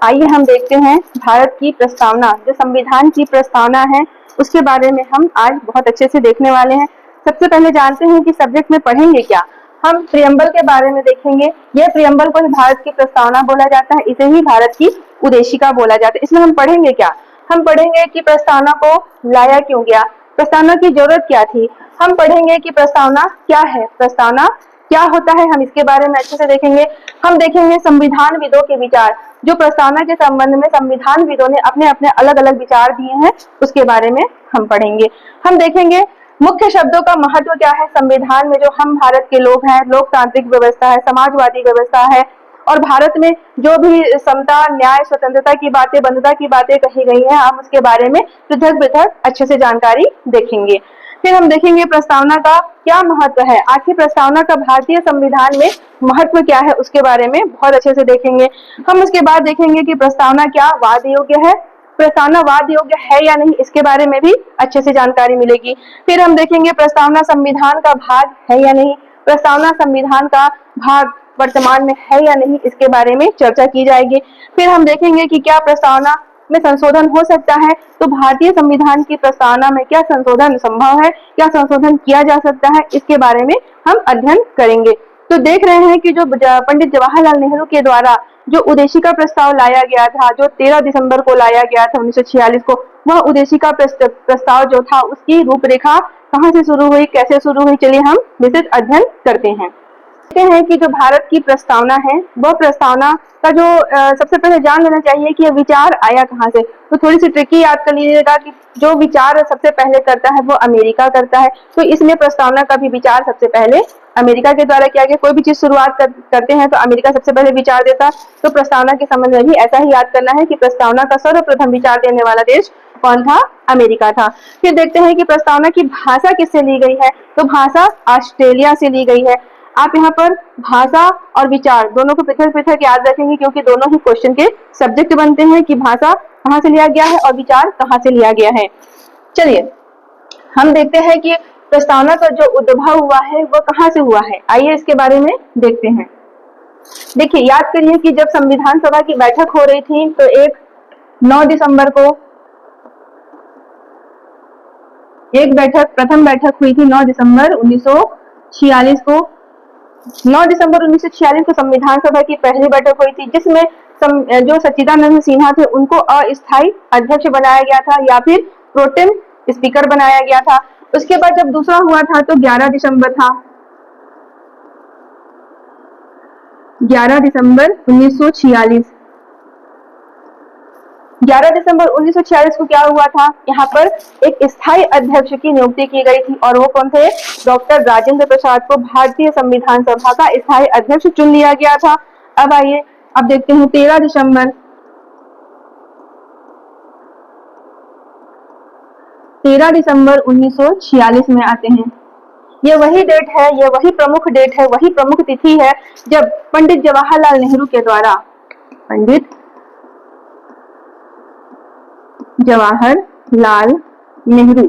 आइए हम देखते हैं भारत की प्रस्तावना, जो संविधान की प्रस्तावना है उसके बारे में हम आज बहुत अच्छे से देखने वाले हैं। सबसे पहले जानते हैं कि सब्जेक्ट में पढ़ेंगे क्या। हम प्रियम्बल के बारे में देखेंगे। यह प्रियम्बल को ही भारत की प्रस्तावना बोला जाता है, इसे ही भारत की उद्देशिका बोला जाता है। इसमें हम पढ़ेंगे क्या, हम पढ़ेंगे कि प्रस्तावना को लाया क्यों गया, प्रस्तावना की जरूरत क्या थी। हम पढ़ेंगे कि प्रस्तावना क्या है, प्रस्तावना क्या होता है, हम इसके बारे में अच्छे से देखेंगे। हम देखेंगे संविधान विदों के विचार, जो प्रस्तावना के संबंध में संविधान विदों ने अपने अपने अलग अलग विचार दिए हैं, उसके बारे में हम पढ़ेंगे। हम देखेंगे मुख्य शब्दों का महत्व क्या है संविधान में, जो हम भारत के लोग हैं, लोकतांत्रिक व्यवस्था है, समाजवादी व्यवस्था है, और भारत में जो भी समता, न्याय, स्वतंत्रता की बातें, बंधुता की बातें कही गई हैं, हम उसके बारे में पृथक पृथक अच्छे से जानकारी देखेंगे। फिर हम देखेंगे प्रस्तावना का क्या महत्व है, आखिर प्रस्तावना का भारतीय संविधान में महत्व क्या है, उसके बारे में बहुत अच्छे से देखेंगे। हम उसके बाद देखेंगे कि प्रस्तावना क्या वाद योग्य है, प्रस्तावना वाद योग्य है या नहीं, इसके बारे में भी अच्छे से जानकारी मिलेगी। फिर हम देखेंगे प्रस्तावना संविधान का भाग है या नहीं, प्रस्तावना संविधान का भाग वर्तमान में है या नहीं, इसके बारे में चर्चा की जाएगी। फिर हम देखेंगे कि क्या प्रस्तावना में संशोधन हो सकता है, तो भारतीय संविधान की प्रस्तावना में क्या संशोधन संभव है, क्या संशोधन किया जा सकता है, इसके बारे में हम अध्ययन करेंगे। तो देख रहे हैं कि जो पंडित जवाहरलाल नेहरू के द्वारा जो उद्देशिका प्रस्ताव लाया गया था, जो 13 दिसंबर को लाया गया था 1946 को, वह उद्देशिका प्रस्ताव जो था उसकी रूपरेखा कहाँ से शुरू हुई, कैसे शुरू हुई, चलिए हम विस्तृत अध्ययन करते हैं। देखते हैं कि जो भारत की प्रस्तावना है, वह प्रस्तावना का जो सबसे पहले जान लेना चाहिए कि यह विचार आया कहाँ से। तो थोड़ी सी ट्रिकी याद कर लीजिएगा कि जो विचार सबसे पहले करता है वो अमेरिका करता है, तो इसलिए प्रस्तावना का भी विचार सबसे पहले अमेरिका के द्वारा किया गया। कोई भी चीज शुरुआत करते हैं तो अमेरिका सबसे पहले विचार देता है, तो प्रस्तावना के संबंध में भी ऐसा ही याद करना है कि प्रस्तावना का सर्वप्रथम विचार देने वाला देश कौन था, अमेरिका था। फिर देखते हैं कि प्रस्तावना की भाषा किससे ली गई है, तो भाषा ऑस्ट्रेलिया से ली गई है। आप यहाँ पर भाषा और विचार दोनों को पृथक पृथक याद रखेंगे, क्योंकि दोनों ही क्वेश्चन के सब्जेक्ट बनते हैं कि भाषा कहाँ से लिया गया है और विचार कहाँ से लिया गया है। चलिए हम देखते हैं कि प्रस्तावना का जो उद्भव हुआ है वह कहाँ से हुआ है, आइए इसके बारे में देखते हैं। देखिए याद करिए कि जब संविधान सभा की बैठक हो रही थी तो 9 दिसंबर को प्रथम बैठक हुई थी 9 दिसंबर 1946 को। 9 दिसंबर 1946 को संविधान सभा की पहली बैठक हुई थी, जिसमें जो सच्चिदानंद सिन्हा थे उनको अस्थायी अध्यक्ष बनाया गया था या फिर प्रोटेम स्पीकर बनाया गया था। उसके बाद जब दूसरा हुआ था तो 11 दिसंबर था, 11 दिसंबर 1946। 11 दिसंबर 1946 को क्या हुआ था, यहाँ पर एक स्थायी अध्यक्ष की नियुक्ति की गई थी, और वो कौन थे, डॉक्टर राजेंद्र प्रसाद को भारतीय संविधान सभा का स्थायी अध्यक्ष चुन लिया गया था। अब आइए अब देखते हैं 13 दिसंबर 1946 में आते हैं। ये वही डेट है, ये वही प्रमुख डेट है, वही प्रमुख तिथि है जब पंडित जवाहरलाल नेहरू के द्वारा, पंडित जवाहरलाल नेहरू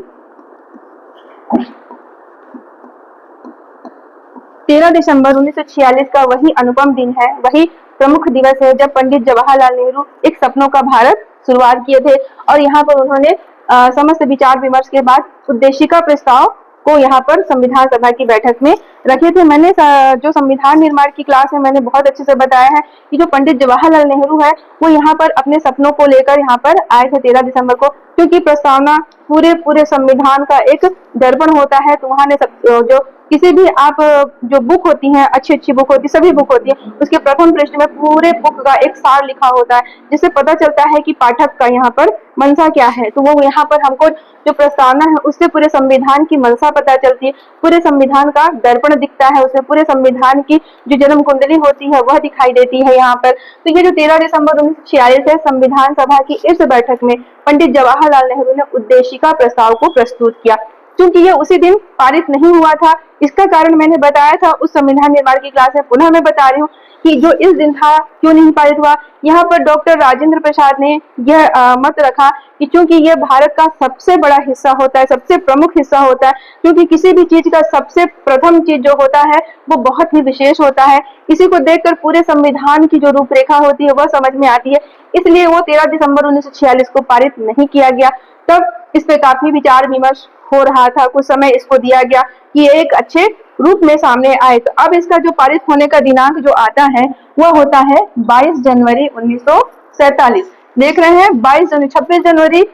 13 दिसंबर 1946 का वही अनुपम दिन है, वही प्रमुख दिवस है जब पंडित जवाहरलाल नेहरू एक सपनों का भारत शुरुआत किए थे, और यहाँ पर उन्होंने समस्त विचार विमर्श के बाद उद्देशिका प्रस्ताव को यहाँ पर संविधान सभा की बैठक में रखे थे। मैंने जो संविधान निर्माण की क्लास है मैंने बहुत अच्छे से बताया है कि जो पंडित जवाहरलाल नेहरू है वो यहाँ पर अपने सपनों को लेकर यहाँ पर आए थे 13 दिसंबर को, क्योंकि प्रस्तावना पूरे संविधान का एक दर्पण होता है। तो वहां ने जो किसी भी आप जो बुक होती हैं, अच्छी बुक होती है, सभी बुक होती है, उसके प्रथम पृष्ठ में पूरे बुक का एक सार लिखा होता है, जिससे पता चलता है कि पाठक का यहाँ पर मंशा क्या है। तो वो यहाँ पर हमको जो प्रस्तावना है उससे पूरे संविधान की मंशा पता चलती है, पूरे संविधान का दर्पण दिखता है, उसमें पूरे संविधान की जो जन्म कुंडली होती है वह दिखाई देती है यहाँ पर। तो ये जो 13 दिसंबर 1946 है, संविधान सभा की इस बैठक में पंडित जवाहरलाल नेहरू ने उद्देशिका प्रस्ताव को प्रस्तुत किया। क्योंकि ये उसी दिन पारित नहीं हुआ था, इसका कारण मैंने बताया था उस संविधान निर्माण की क्लास में, पुनः मैं बता रही हूँ कि जो इस दिन था क्यों नहीं पारित हुआ। यहाँ पर डॉक्टर राजेंद्र प्रसाद ने यह मत रखा कि चूंकि यह भारत का सबसे बड़ा हिस्सा होता है, सबसे प्रमुख हिस्सा होता है, क्योंकि किसी भी चीज का सबसे प्रथम चीज जो होता है वो बहुत ही विशेष होता है, इसी को देखकर पूरे संविधान की जो रूपरेखा होती है वह समझ में आती है। इसलिए वो 13 दिसंबर 1946 को पारित नहीं किया गया। तब इस पे काफी विचार विमर्श हो रहा था, कुछ समय इसको दिया गया कि एक अच्छे रूप में सामने आए। तो अब इसका जो पारित होने का दिनांक जो आता है वह होता है 22 जनवरी 1947। देख रहे हैं 22 जनवरी, 26 जनवरी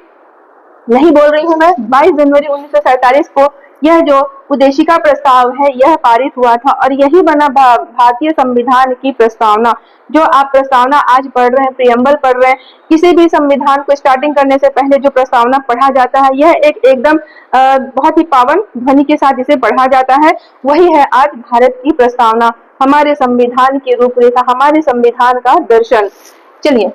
नहीं बोल रही हूँ मैं, 22 जनवरी 1947 को यह जो उद्देशिका प्रस्ताव है यह पारित हुआ था और यही बना भारतीय संविधान की प्रस्तावना। जो आप प्रस्तावना आज पढ़ रहे हैं, प्रियम्बल पढ़ रहे हैं, किसी भी संविधान को स्टार्टिंग करने से पहले जो प्रस्तावना पढ़ा जाता है यह एकदम बहुत ही पावन ध्वनि के साथ इसे पढ़ा जाता है। वही है आज भारत की प्रस्तावना, हमारे संविधान की रूपरेखा, हमारे संविधान का दर्शन। चलिए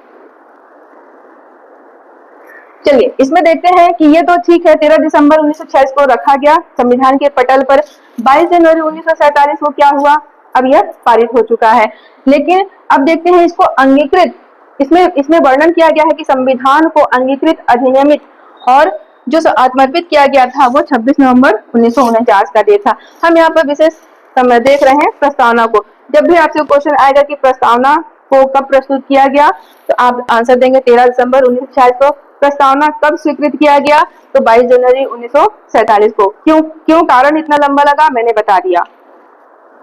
इसमें देखते हैं कि ये तो ठीक है, 13 दिसंबर 1946 को रखा गया संविधान के पटल पर। 22 जनवरी 1947 को क्या हुआ, अब यह पारित हो चुका है। लेकिन अब देखते हैं इसको अंगीकृत, इसमें वर्णन किया गया है कि संविधान को अंगीकृत, अधिनियमित और जो समर्पित किया गया था वो 26 नवंबर 1949 का डेट था। हम यहाँ पर विशेष देख रहे हैं प्रस्तावना को। जब भी आपसे क्वेश्चन आएगा कि प्रस्तावना को कब प्रस्तुत किया गया, तो आप आंसर देंगे 13 दिसंबर 1946 को। प्रस्तावना कब स्वीकृत किया गया, तो 22 जनवरी 1947 को। क्यों कारण इतना लंबा लगा, मैंने बता दिया।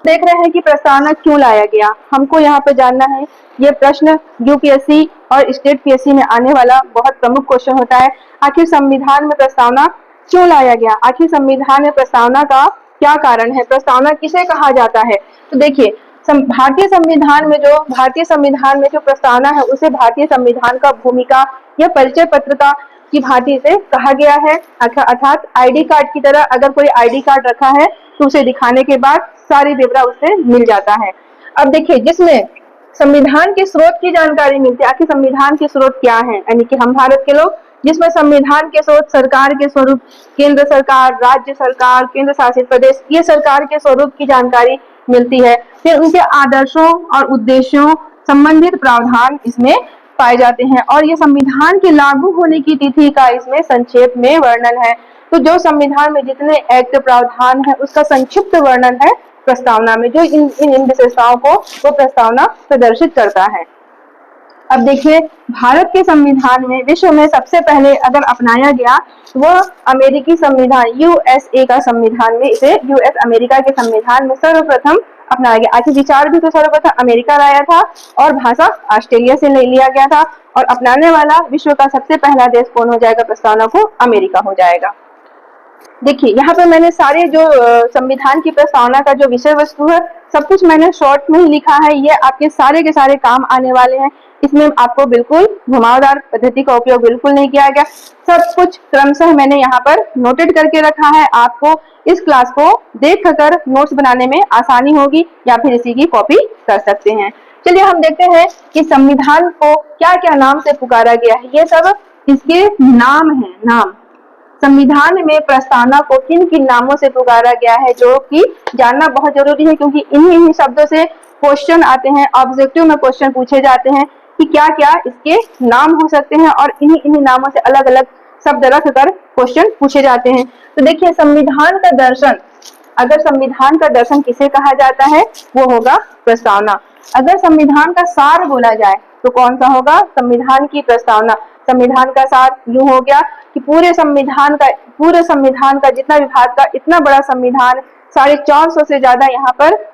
देख रहे हैं कि प्रस्तावना क्यों लाया गया, हमको यहाँ पे जानना है। ये प्रश्न यूपीएससी और स्टेट पीएससी में आने वाला बहुत प्रमुख क्वेश्चन होता है। आखिर संविधान में प्रस्तावना क्यों लाया गया, आखिर संविधान में प्रस्तावना का क्या कारण है, प्रस्तावना किसे कहा जाता है। तो देखिए भारतीय संविधान में जो प्रस्तावना है उसे भारतीय संविधान का भूमिका या परिचय पत्रता की भांति से कहा गया है। अर्थात आईडी कार्ड की तरह अगर कोई आईडी कार्ड रखा है तो उसे दिखाने के बाद सारी विवरण उससे मिल जाता है। अब देखिए जिसमें संविधान के स्रोत की जानकारी मिलती है, आखिर संविधान के स्रोत क्या है, यानी कि हम भारत के लोग, जिसमें संविधान के स्रोत सरकार के स्वरूप, केंद्र सरकार, राज्य सरकार, केंद्र शासित प्रदेश, ये सरकार के स्वरूप की जानकारी मिलती है। फिर उनके आदर्शों और उद्देश्यों संबंधित प्रावधान इसमें पाए जाते हैं और ये संविधान के लागू होने की तिथि का इसमें संक्षेप में वर्णन है। तो जो संविधान में जितने एक्ट प्रावधान है उसका संक्षिप्त वर्णन है प्रस्तावना में, जो इन विशेषताओं को वो प्रस्तावना प्रदर्शित करता है। अब देखिए भारत के संविधान में विश्व में सबसे पहले अगर अपनाया गया वह अमेरिकी संविधान, यूएसए का संविधान में, इसे यूएस अमेरिका के संविधान में सर्वप्रथम अपनाया गया। आखिर विचार भी तो सर्वप्रथम अमेरिका लाया था और भाषा ऑस्ट्रेलिया से ले लिया गया था, और अपनाने वाला विश्व का सबसे पहला देश कौन हो जाएगा प्रस्तावना को, अमेरिका हो जाएगा। देखिए यहाँ पर मैंने सारे जो संविधान की प्रस्तावना का जो विषय वस्तु है सब कुछ मैंने शॉर्ट में ही लिखा है, ये आपके सारे के सारे काम आने वाले हैं। इसमें आपको बिल्कुल घुमावदार पद्धति का उपयोग बिल्कुल नहीं किया गया, सब कुछ क्रमशः मैंने यहाँ पर नोटेड करके रखा है। आपको इस क्लास को देखकर नोट्स बनाने में आसानी होगी या फिर इसी की कॉपी कर सकते हैं। चलिए हम देखते हैं कि संविधान को क्या क्या नाम से पुकारा गया है, ये सब इसके नाम है। नाम, संविधान में प्रस्तावना को किन किन नामों से पुकारा गया है, जो कि जानना बहुत जरूरी है, क्योंकि इन्हीं शब्दों से क्वेश्चन आते हैं, ऑब्जेक्टिव में क्वेश्चन पूछे जाते हैं कि क्या क्या इसके नाम हो सकते हैं, और इन्हीं नामों से अलग अलग शब्द रखकर क्वेश्चन पूछे जाते हैं। तो देखिए संविधान का दर्शन, अगर संविधान का दर्शन किसे कहा जाता है वो होगा प्रस्तावना। अगर संविधान का सार बोला जाए तो कौन सा होगा, संविधान की प्रस्तावना। संविधान का सार यूं हो गया कि पूरे संविधान का जितना विभाग का इतना बड़ा संविधान, 450 से ज्यादा यहाँ पर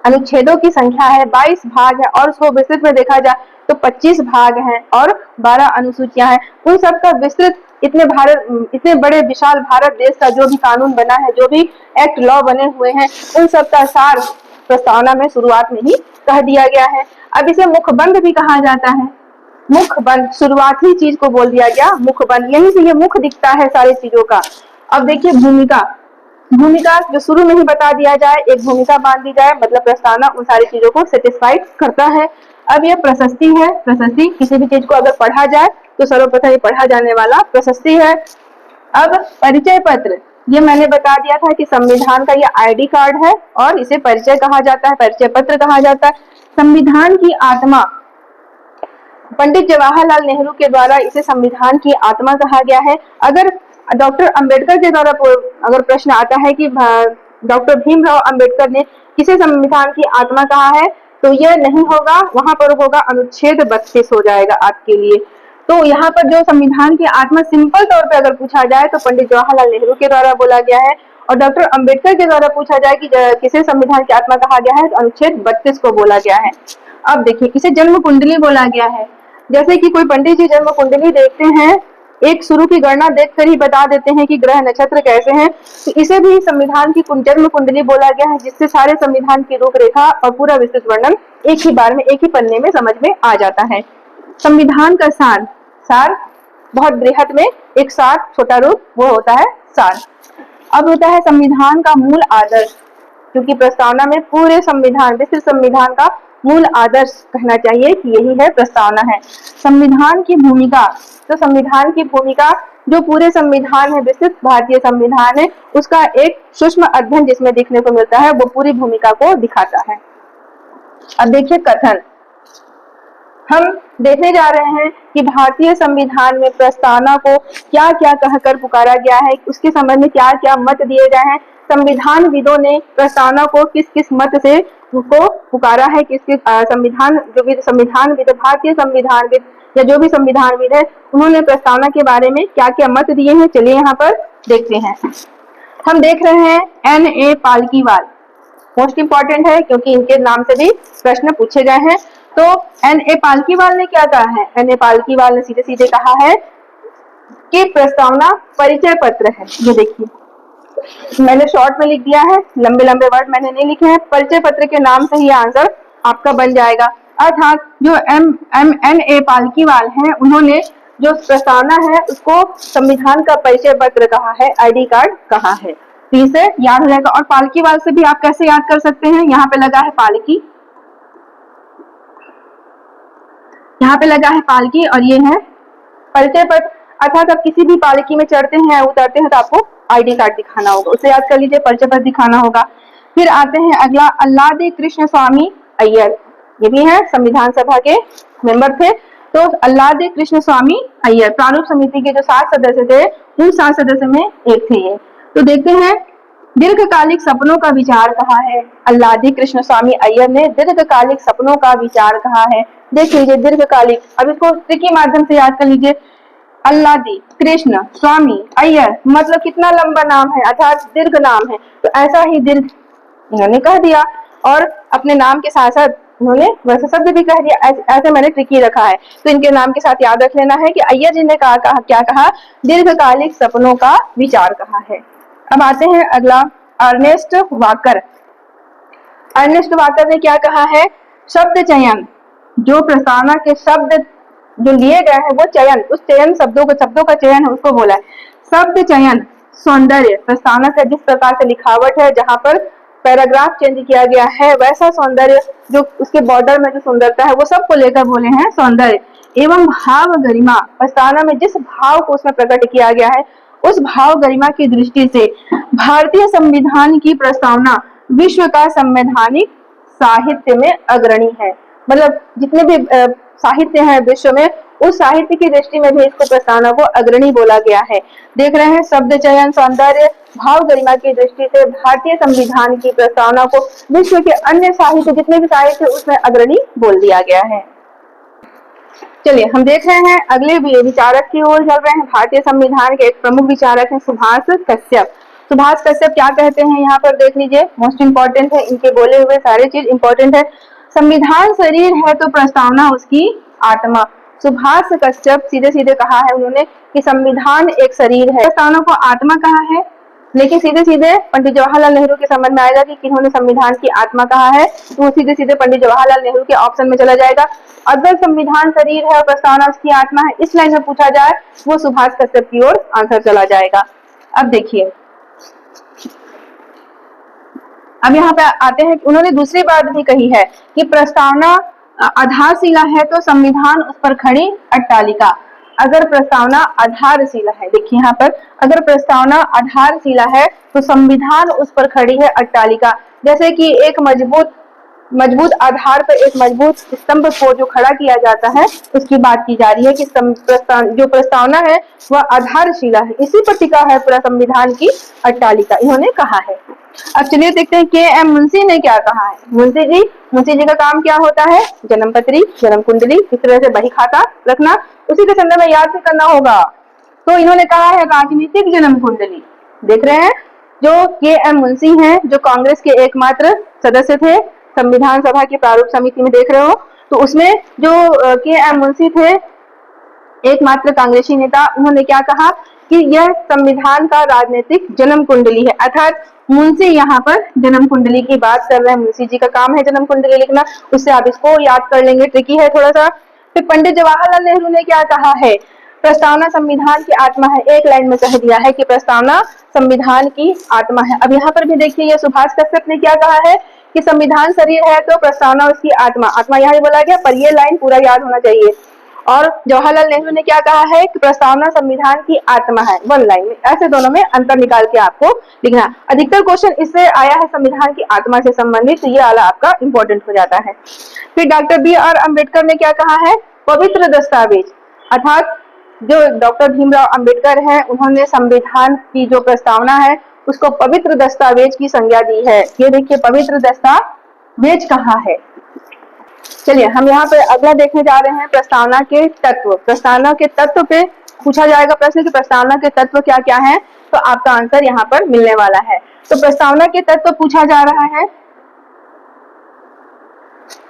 अनुच्छेदों की संख्या है, 22 भाग है, और उसको विस्तृत में देखा जाए तो 25 भाग हैं और 12 अनुसूचियां हैं। उन सबका विस्तृत इतने बड़े विशाल भारत देश का जो भी कानून बना है, जो भी एक्ट लॉ बने हुए हैं, उन सब का सार प्रस्तावना में शुरुआत में ही कह दिया गया है। अब इसे मुखबंद भी कहा जाता है। मुखबंद, शुरुआती चीज को बोल दिया गया मुखबंद, यहीं से ये मुख दिखता है सारी चीजों का। अब देखिए भूमिका जो शुरू में ही बता दिया जाए, एक भूमिका बांध दी जाए, मतलब प्रस्तावना उन सारी चीजों को सेटिस्फाइड करता है। अब ये प्रशस्ति है, प्रशस्ति किसी भी चीज को अगर पढ़ा जाए तो सर्वप्रथम ये पढ़ा जाने वाला प्रशस्ति है। अब परिचय पत्र, ये मैंने बता दिया था कि संविधान का ये आईडी कार्ड है और इसे परिचय कहा जाता है, परिचय पत्र कहा जाता है। संविधान की आत्मा, पंडित जवाहरलाल नेहरू के द्वारा इसे संविधान की आत्मा कहा गया है। अगर डॉक्टर अंबेडकर के द्वारा अगर प्रश्न आता है कि डॉक्टर भीमराव अंबेडकर ने किसे संविधान की आत्मा कहा है, तो यह नहीं होगा, वहां पर होगा अनुच्छेद 32 हो जाएगा आपके लिए। तो यहाँ पर जो संविधान की आत्मा सिंपल तौर पे अगर पूछा जाए तो पंडित जवाहरलाल नेहरू के द्वारा बोला गया है, और डॉक्टर अंबेडकर के द्वारा पूछा जाए कि किसे संविधान की आत्मा कहा गया है, तो अनुच्छेद 32 को बोला गया है। अब देखिए, इसे जन्म कुंडली बोला गया है। जैसे कि कोई पंडित जी जन्म कुंडली देखते हैं, एक शुरू की गणना देखकर ही बता देते हैं कि ग्रह नक्षत्र कैसे हैं, तो इसे भी संविधान की जन्म कुंडली बोला गया है, जिससे सारे संविधान की रूपरेखा और पूरा विस्तृत वर्णन एक ही बार में, एक ही पन्ने में समझ में आ जाता है। संविधान का सार, सार बहुत बृहत में एक सार छोटा रूप, वो होता है सार। अब होता है संविधान का मूल आदर्श, क्योंकि प्रस्तावना में पूरे संविधान, विस्तृत संविधान का मूल आदर्श कहना चाहिए कि यही है, प्रस्तावना है। संविधान की भूमिका, तो संविधान की भूमिका जो पूरे संविधान है, विस्तृत भारतीय संविधान है, उसका एक सूक्ष्म अध्ययन जिसमें देखने को मिलता है, वो पूरी भूमिका को दिखाता है। अब देखिए कथन, हम देखने जा रहे हैं कि भारतीय संविधान में प्रस्तावना को क्या क्या कहकर पुकारा गया है, उसके संबंध में क्या क्या मत दिए गए हैं, संविधान विदों ने प्रस्तावना को किस किस मत से को पुकारा है, किस किस संविधान जो संविधान विद, भारतीय संविधान विद या जो भी संविधान विद है, उन्होंने प्रस्तावना के बारे में क्या क्या मत दिए हैं, चलिए यहाँ पर देखते हैं। हम देख रहे हैं N.A. पालकीवाल, मोस्ट इंपॉर्टेंट है क्योंकि इनके नाम से भी प्रश्न पूछे गए हैं। तो N.A. पालकीवाल ने क्या कहा है, N.A. पालकीवाल ने सीधे सीधे कहा है कि प्रस्तावना परिचय पत्र है। ये देखिए, मैंने शॉर्ट में लिख दिया है, लंबे लंबे वर्ड मैंने नहीं लिखे हैं, परिचय पत्र के नाम से ही आंसर आपका बन जाएगा। अर्थात जो N.A. पालकीवाल हैं, उन्होंने जो प्रस्तावना है उसको संविधान का परिचय पत्र कहा है, ID कार्ड कहा है, तो इसे याद हो जाएगा। और पालकीवाल से भी आप कैसे याद कर सकते हैं, यहाँ पे लगा है पालकी, यहाँ पे लगा है पालकी और ये है परिचय पत्र। अर्थात आप किसी भी पालकी में चढ़ते हैं या उतरते हैं तो आपको ID कार्ड दिखाना होगा, उसे याद कर लीजिए, परिचय पत्र दिखाना होगा। फिर आते हैं अगला, अल्लादी कृष्ण स्वामी अय्यर, ये भी है संविधान सभा के मेंबर थे। तो अल्लादी कृष्ण स्वामी अय्यर प्रारूप समिति के जो 7 सदस्य थे, उन 7 सदस्य में एक थे ये। तो देखते हैं, दीर्घकालिक सपनों का विचार कहा है, अल्लादी कृष्ण स्वामी अय्यर ने दीर्घकालिक सपनों का विचार कहा है। देख लीजिए दीर्घकालिक, अब इसको ट्रिकी माध्यम से याद कर लीजिए, अल्लादी कृष्ण स्वामी अय्यर मतलब कितना लंबा नाम है, अर्थात दीर्घ नाम है, तो ऐसा ही दीर्घ इन्होंने कह दिया, और अपने नाम के साथ साथ उन्होंने वैसे शब्द भी कह दिया, ऐसे मैंने ट्रिकी रखा है, तो इनके नाम के साथ याद रख लेना है कि अय्यर जी ने कहा क्या कहा, दीर्घकालिक सपनों का विचार कहा है। अब आते हैं अगला, अर्नेस्ट वाकर। अर्नेस्ट वाकर ने क्या कहा है, शब्द चयन, जो प्रस्तावना के शब्द जो लिए गए हैं वो चयन, उस चयन शब्दों का चयन है उसको बोला है। शब्द चयन, सौंदर्य, प्रस्तावना का जिस प्रकार से लिखावट है, जहां पर पैराग्राफ चेंज किया गया है, वैसा सौंदर्य, जो उसके बॉर्डर में जो सुंदरता है वो सबको लेकर बोले हैं सौंदर्य। एवं भाव गरिमा, प्रस्तावना में जिस भाव को उसमें प्रकट किया गया है, उस भाव गरिमा की दृष्टि से भारतीय संविधान की प्रस्तावना विश्व का संवैधानिक साहित्य में अग्रणी है। मतलब जितने भी साहित्य है विश्व में, उस साहित्य की दृष्टि में भी इसको प्रस्तावना को अग्रणी बोला गया है। देख रहे हैं, शब्द चयन, सौंदर्य, भाव गरिमा की दृष्टि से भारतीय संविधान की प्रस्तावना को विश्व के अन्य साहित्य, जितने भी साहित्य उसमें अग्रणी बोल दिया गया है। चलिए हम देख रहे हैं अगले विचारक की ओर चल रहे हैं। भारतीय संविधान के एक प्रमुख विचारक हैं सुभाष कश्यप। सुभाष कश्यप क्या कहते हैं, यहाँ पर देख लीजिए, मोस्ट इंपॉर्टेंट है, इनके बोले हुए सारे चीज इंपॉर्टेंट है। संविधान शरीर है तो प्रस्तावना उसकी आत्मा। सुभाष कश्यप सीधे सीधे कहा है उन्होंने कि संविधान एक शरीर है, प्रस्तावना को आत्मा कहा है। लेकिन सीधे सीधे पंडित जवाहरलाल नेहरू के समझ में आएगा कि किन्होंने संविधान की आत्मा कहा है, तो सीधे सीधे पंडित जवाहरलाल नेहरू के ऑप्शन में चला जाएगा। अगर संविधान शरीर है और प्रस्तावना उसकी आत्मा है, इस लाइन में पूछा जाए, वो सुभाष कश्यप की ओर आंसर चला जाएगा। अब देखिए, अब यहाँ पे आते हैं, उन्होंने दूसरी बात भी कही है कि प्रस्तावना आधारशिला है तो संविधान उस पर खड़ी अट्टालिका। अगर प्रस्तावना आधारशिला है, देखिए यहाँ पर, अगर प्रस्तावना आधारशिला है तो संविधान उस पर खड़ी है अट्टालिका। जैसे कि एक मजबूत आधार पर एक मजबूत स्तंभ को जो खड़ा किया जाता है, उसकी बात की जा रही है कि जो प्रस्तावना है वह आधारशिला है, इसी पर टिका है पूरा संविधान की अट्टालिका, इन्होंने कहा है। अब चलिए देखते हैं के एम मुंशी ने क्या कहा है। मुंशी जी का काम क्या होता है? जन्म पत्री, जन्म कुंडली, इस तरह से बही खाता रखना, उसी के संदर्भ में याद भी करना होगा। तो इन्होंने कहा है राजनीतिक जन्म कुंडली। देख रहे हैं, जो के एम मुंशी हैं, जो कांग्रेस के एकमात्र सदस्य थे, संविधान सभा की प्रारूप समिति में देख रहे हो, तो उसमें जो के एम मुंशी थे, एकमात्र कांग्रेसी नेता, उन्होंने क्या कहा कि यह संविधान का राजनीतिक जन्म कुंडली है। अर्थात मुंशी यहाँ पर जन्म कुंडली की बात कर रहे हैं। मुंशी जी का काम है जन्म कुंडली लिखना, उससे आप इसको याद कर लेंगे, ट्रिकी है थोड़ा सा। फिर पंडित जवाहरलाल नेहरू ने क्या कहा है? प्रस्तावना संविधान की आत्मा है। एक लाइन में कह दिया है कि प्रस्तावना संविधान की आत्मा है। अब यहाँ पर भी देखिए, ये सुभाष कश्यप ने क्या कहा है कि संविधान शरीर है तो प्रस्तावना उसकी आत्मा। आत्मा यहाँ बोला गया, पर ये लाइन पूरा याद होना चाहिए। और जवाहरलाल नेहरू ने क्या कहा है कि प्रस्तावना संविधान की आत्मा है, वन लाइन में। ऐसे दोनों में अंतर निकाल के आपको लिखना। अधिकतर क्वेश्चन इससे आया है संविधान की आत्मा से संबंधित, तो ये वाला आपका इंपॉर्टेंट हो जाता है। फिर डॉक्टर बी आर अम्बेडकर ने क्या कहा है? पवित्र दस्तावेज। अर्थात जो डॉक्टर भीमराव अम्बेडकर है, उन्होंने संविधान की जो प्रस्तावना है उसको पवित्र दस्तावेज की संज्ञा दी है। ये देखिए, पवित्र दस्तावेज कहाँ है। चलिए हम यहाँ पे अगला देखने जा रहे हैं, प्रस्तावना के तत्व। प्रस्तावना के तत्व पे पूछा जाएगा प्रश्न कि प्रस्तावना के तत्व क्या क्या है, तो आपका आंसर यहाँ पर मिलने वाला है। तो प्रस्तावना के तत्व पूछा जा रहा है।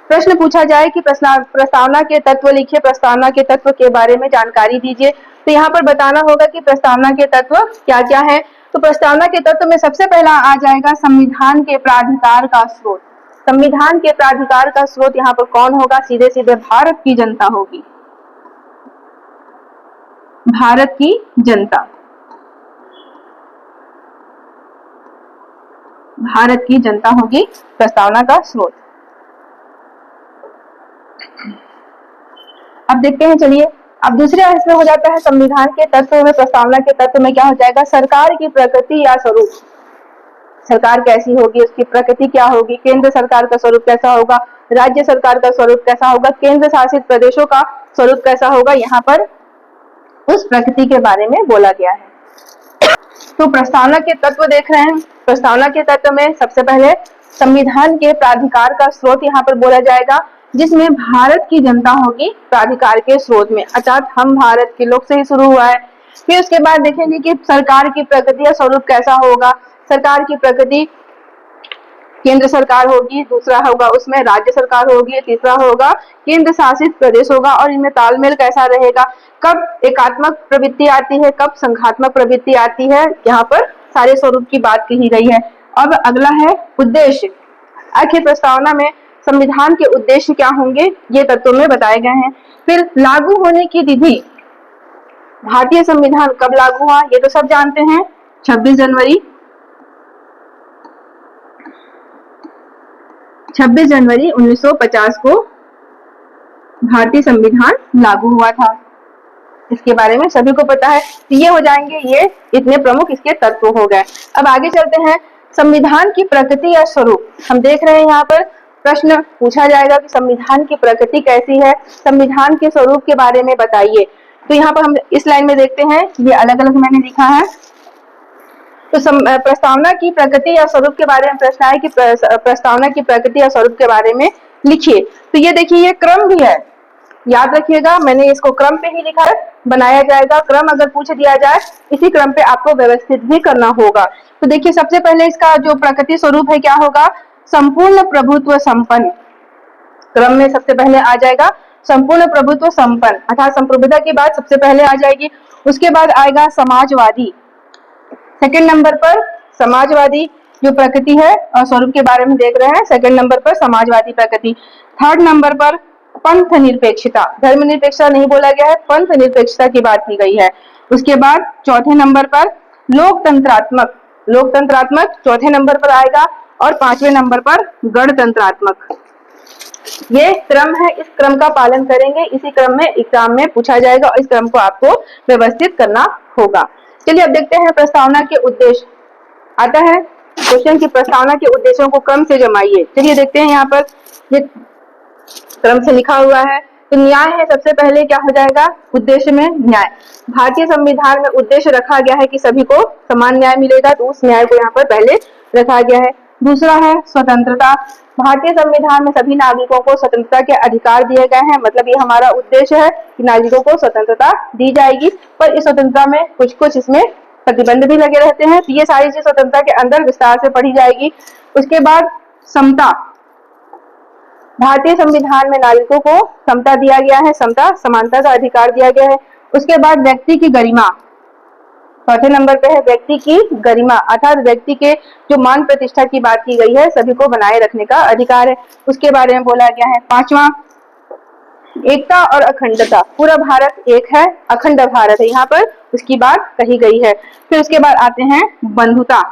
प्रश्न पूछा जाए कि प्रस्तावना के तत्व लिखिए, प्रस्तावना के तत्व के बारे में जानकारी दीजिए। तो यहाँ पर बताना होगा कि प्रस्तावना के तत्व क्या क्या है। तो प्रस्तावना के तत्व में सबसे पहला आ जाएगा संविधान के प्राधिकार का स्रोत। संविधान के प्राधिकार का स्रोत यहाँ पर कौन होगा? सीधे सीधे भारत की जनता होगी। भारत की जनता, भारत की जनता होगी प्रस्तावना का स्रोत। अब देखते हैं, चलिए अब दूसरे अंश में हो जाता है संविधान के तत्व में। प्रस्तावना के तत्व में क्या हो जाएगा? सरकार की प्रकृति या स्वरूप। सरकार कैसी होगी, उसकी प्रकृति क्या होगी, केंद्र सरकार का स्वरूप कैसा होगा, राज्य सरकार का स्वरूप कैसा होगा, केंद्र शासित प्रदेशों का स्वरूप कैसा होगा, यहाँ पर उस प्रकृति के बारे में बोला गया है। तो प्रस्तावना के तत्व देख रहे हैं। प्रस्तावना के तत्व में सबसे पहले संविधान के प्राधिकार का स्रोत यहाँ पर बोला जाएगा, जिसमें भारत की जनता होगी प्राधिकार के स्रोत में, अर्थात हम भारत के लोग से ही शुरू हुआ है। फिर उसके बाद देखेंगे कि सरकार की प्रकृति या स्वरूप कैसा होगा। सरकार की प्रकृति केंद्र सरकार होगी, दूसरा होगा उसमें राज्य सरकार होगी, तीसरा होगा केंद्र शासित प्रदेश होगा, और इनमें तालमेल कैसा रहेगा, कब एकात्मक प्रवृत्ति आती है, कब संघात्मक प्रवृत्ति आती है, यहाँ पर सारे स्वरूप की बात कही गई है। अब अगला है उद्देश्य। आखिर प्रस्तावना में संविधान के उद्देश्य क्या होंगे, ये तत्वों में बताए गए हैं। फिर लागू होने की तिथि, भारतीय संविधान कब लागू हुआ, ये तो सब जानते हैं, 26 जनवरी 1950 को भारतीय संविधान लागू हुआ था। इसके बारे में सभी को पता है। तो ये हो जाएंगे, ये इतने प्रमुख इसके तत्व हो गए। अब आगे चलते हैं, संविधान की प्रकृति या स्वरूप। हम देख रहे हैं यहाँ पर प्रश्न पूछा जाएगा कि संविधान की प्रकृति कैसी है, संविधान के स्वरूप के बारे में बताइए। तो यहाँ पर हम इस लाइन में देखते हैं, ये अलग अलग मैंने लिखा है। तो प्रस्तावना की प्रकृति या स्वरूप के बारे में प्रश्न है कि प्रस्तावना की प्रकृति या स्वरूप के बारे में लिखिए। तो ये देखिए, ये क्रम भी है, याद रखिएगा, मैंने इसको क्रम पे ही लिखा है, बनाया जाएगा। क्रम अगर पूछ दिया जाए, इसी क्रम पे आपको व्यवस्थित भी करना होगा। तो देखिए, सबसे पहले इसका जो प्रकृति स्वरूप है क्या होगा? संपूर्ण प्रभुत्व संपन्न। क्रम में सबसे पहले आ जाएगा संपूर्ण प्रभुत्व संपन्न, अर्थात संप्रभुता की बात सबसे पहले आ जाएगी। उसके बाद आएगा समाजवादी, सेकंड नंबर पर समाजवादी जो प्रकृति है और स्वरूप के बारे में देख रहे हैं, सेकंड नंबर पर समाजवादी प्रकृति। थर्ड नंबर पर पंथ निरपेक्षता, धर्मनिरपेक्षता नहीं बोला गया है, पंथ निरपेक्षता की बात की गई है। उसके बाद चौथे नंबर पर लोकतंत्रात्मक, लोकतंत्रात्मक चौथे नंबर पर आएगा, और पांचवें नंबर पर गणतंत्रात्मक। ये क्रम है, इस क्रम का पालन करेंगे, इसी क्रम में एग्जाम में पूछा जाएगा और इस क्रम को आपको व्यवस्थित करना होगा। चलिए अब देखते हैं प्रस्तावना के उद्देश्य। आता है क्वेश्चन की प्रस्तावना के उद्देश्यों को क्रम से जमाइए। चलिए देखते हैं, यहाँ पर ये क्रम से लिखा हुआ है। तो न्याय है, सबसे पहले क्या हो जाएगा? उद्देश्य में न्याय। भारतीय संविधान में उद्देश्य रखा गया है कि सभी को समान न्याय मिलेगा, तो उस न्याय को यहाँ पर पहले रखा गया है। दूसरा है स्वतंत्रता। भारतीय संविधान में सभी नागरिकों को स्वतंत्रता के अधिकार दिए गए हैं, मतलब ये हमारा उद्देश्य है कि नागरिकों को स्वतंत्रता दी जाएगी, पर इस स्वतंत्रता में कुछ कुछ इसमें प्रतिबंध भी लगे रहते हैं। तो ये सारी चीज स्वतंत्रता के अंदर विस्तार से पढ़ी जाएगी। उसके बाद समता। भारतीय संविधान में नागरिकों को समता दिया गया है, समता समानता का अधिकार दिया गया है। उसके बाद व्यक्ति की गरिमा, चौथे नंबर पे है व्यक्ति की गरिमा, अर्थात व्यक्ति के जो मान प्रतिष्ठा की बात की गई है, सभी को बनाए रखने का अधिकार है, उसके बारे में बोला गया है। पांचवा, एकता और अखंडता। पूरा भारत एक है, अखंड भारत है यहाँ पर, उसकी बात कही गई है। फिर उसके बाद आते हैं बंधुता।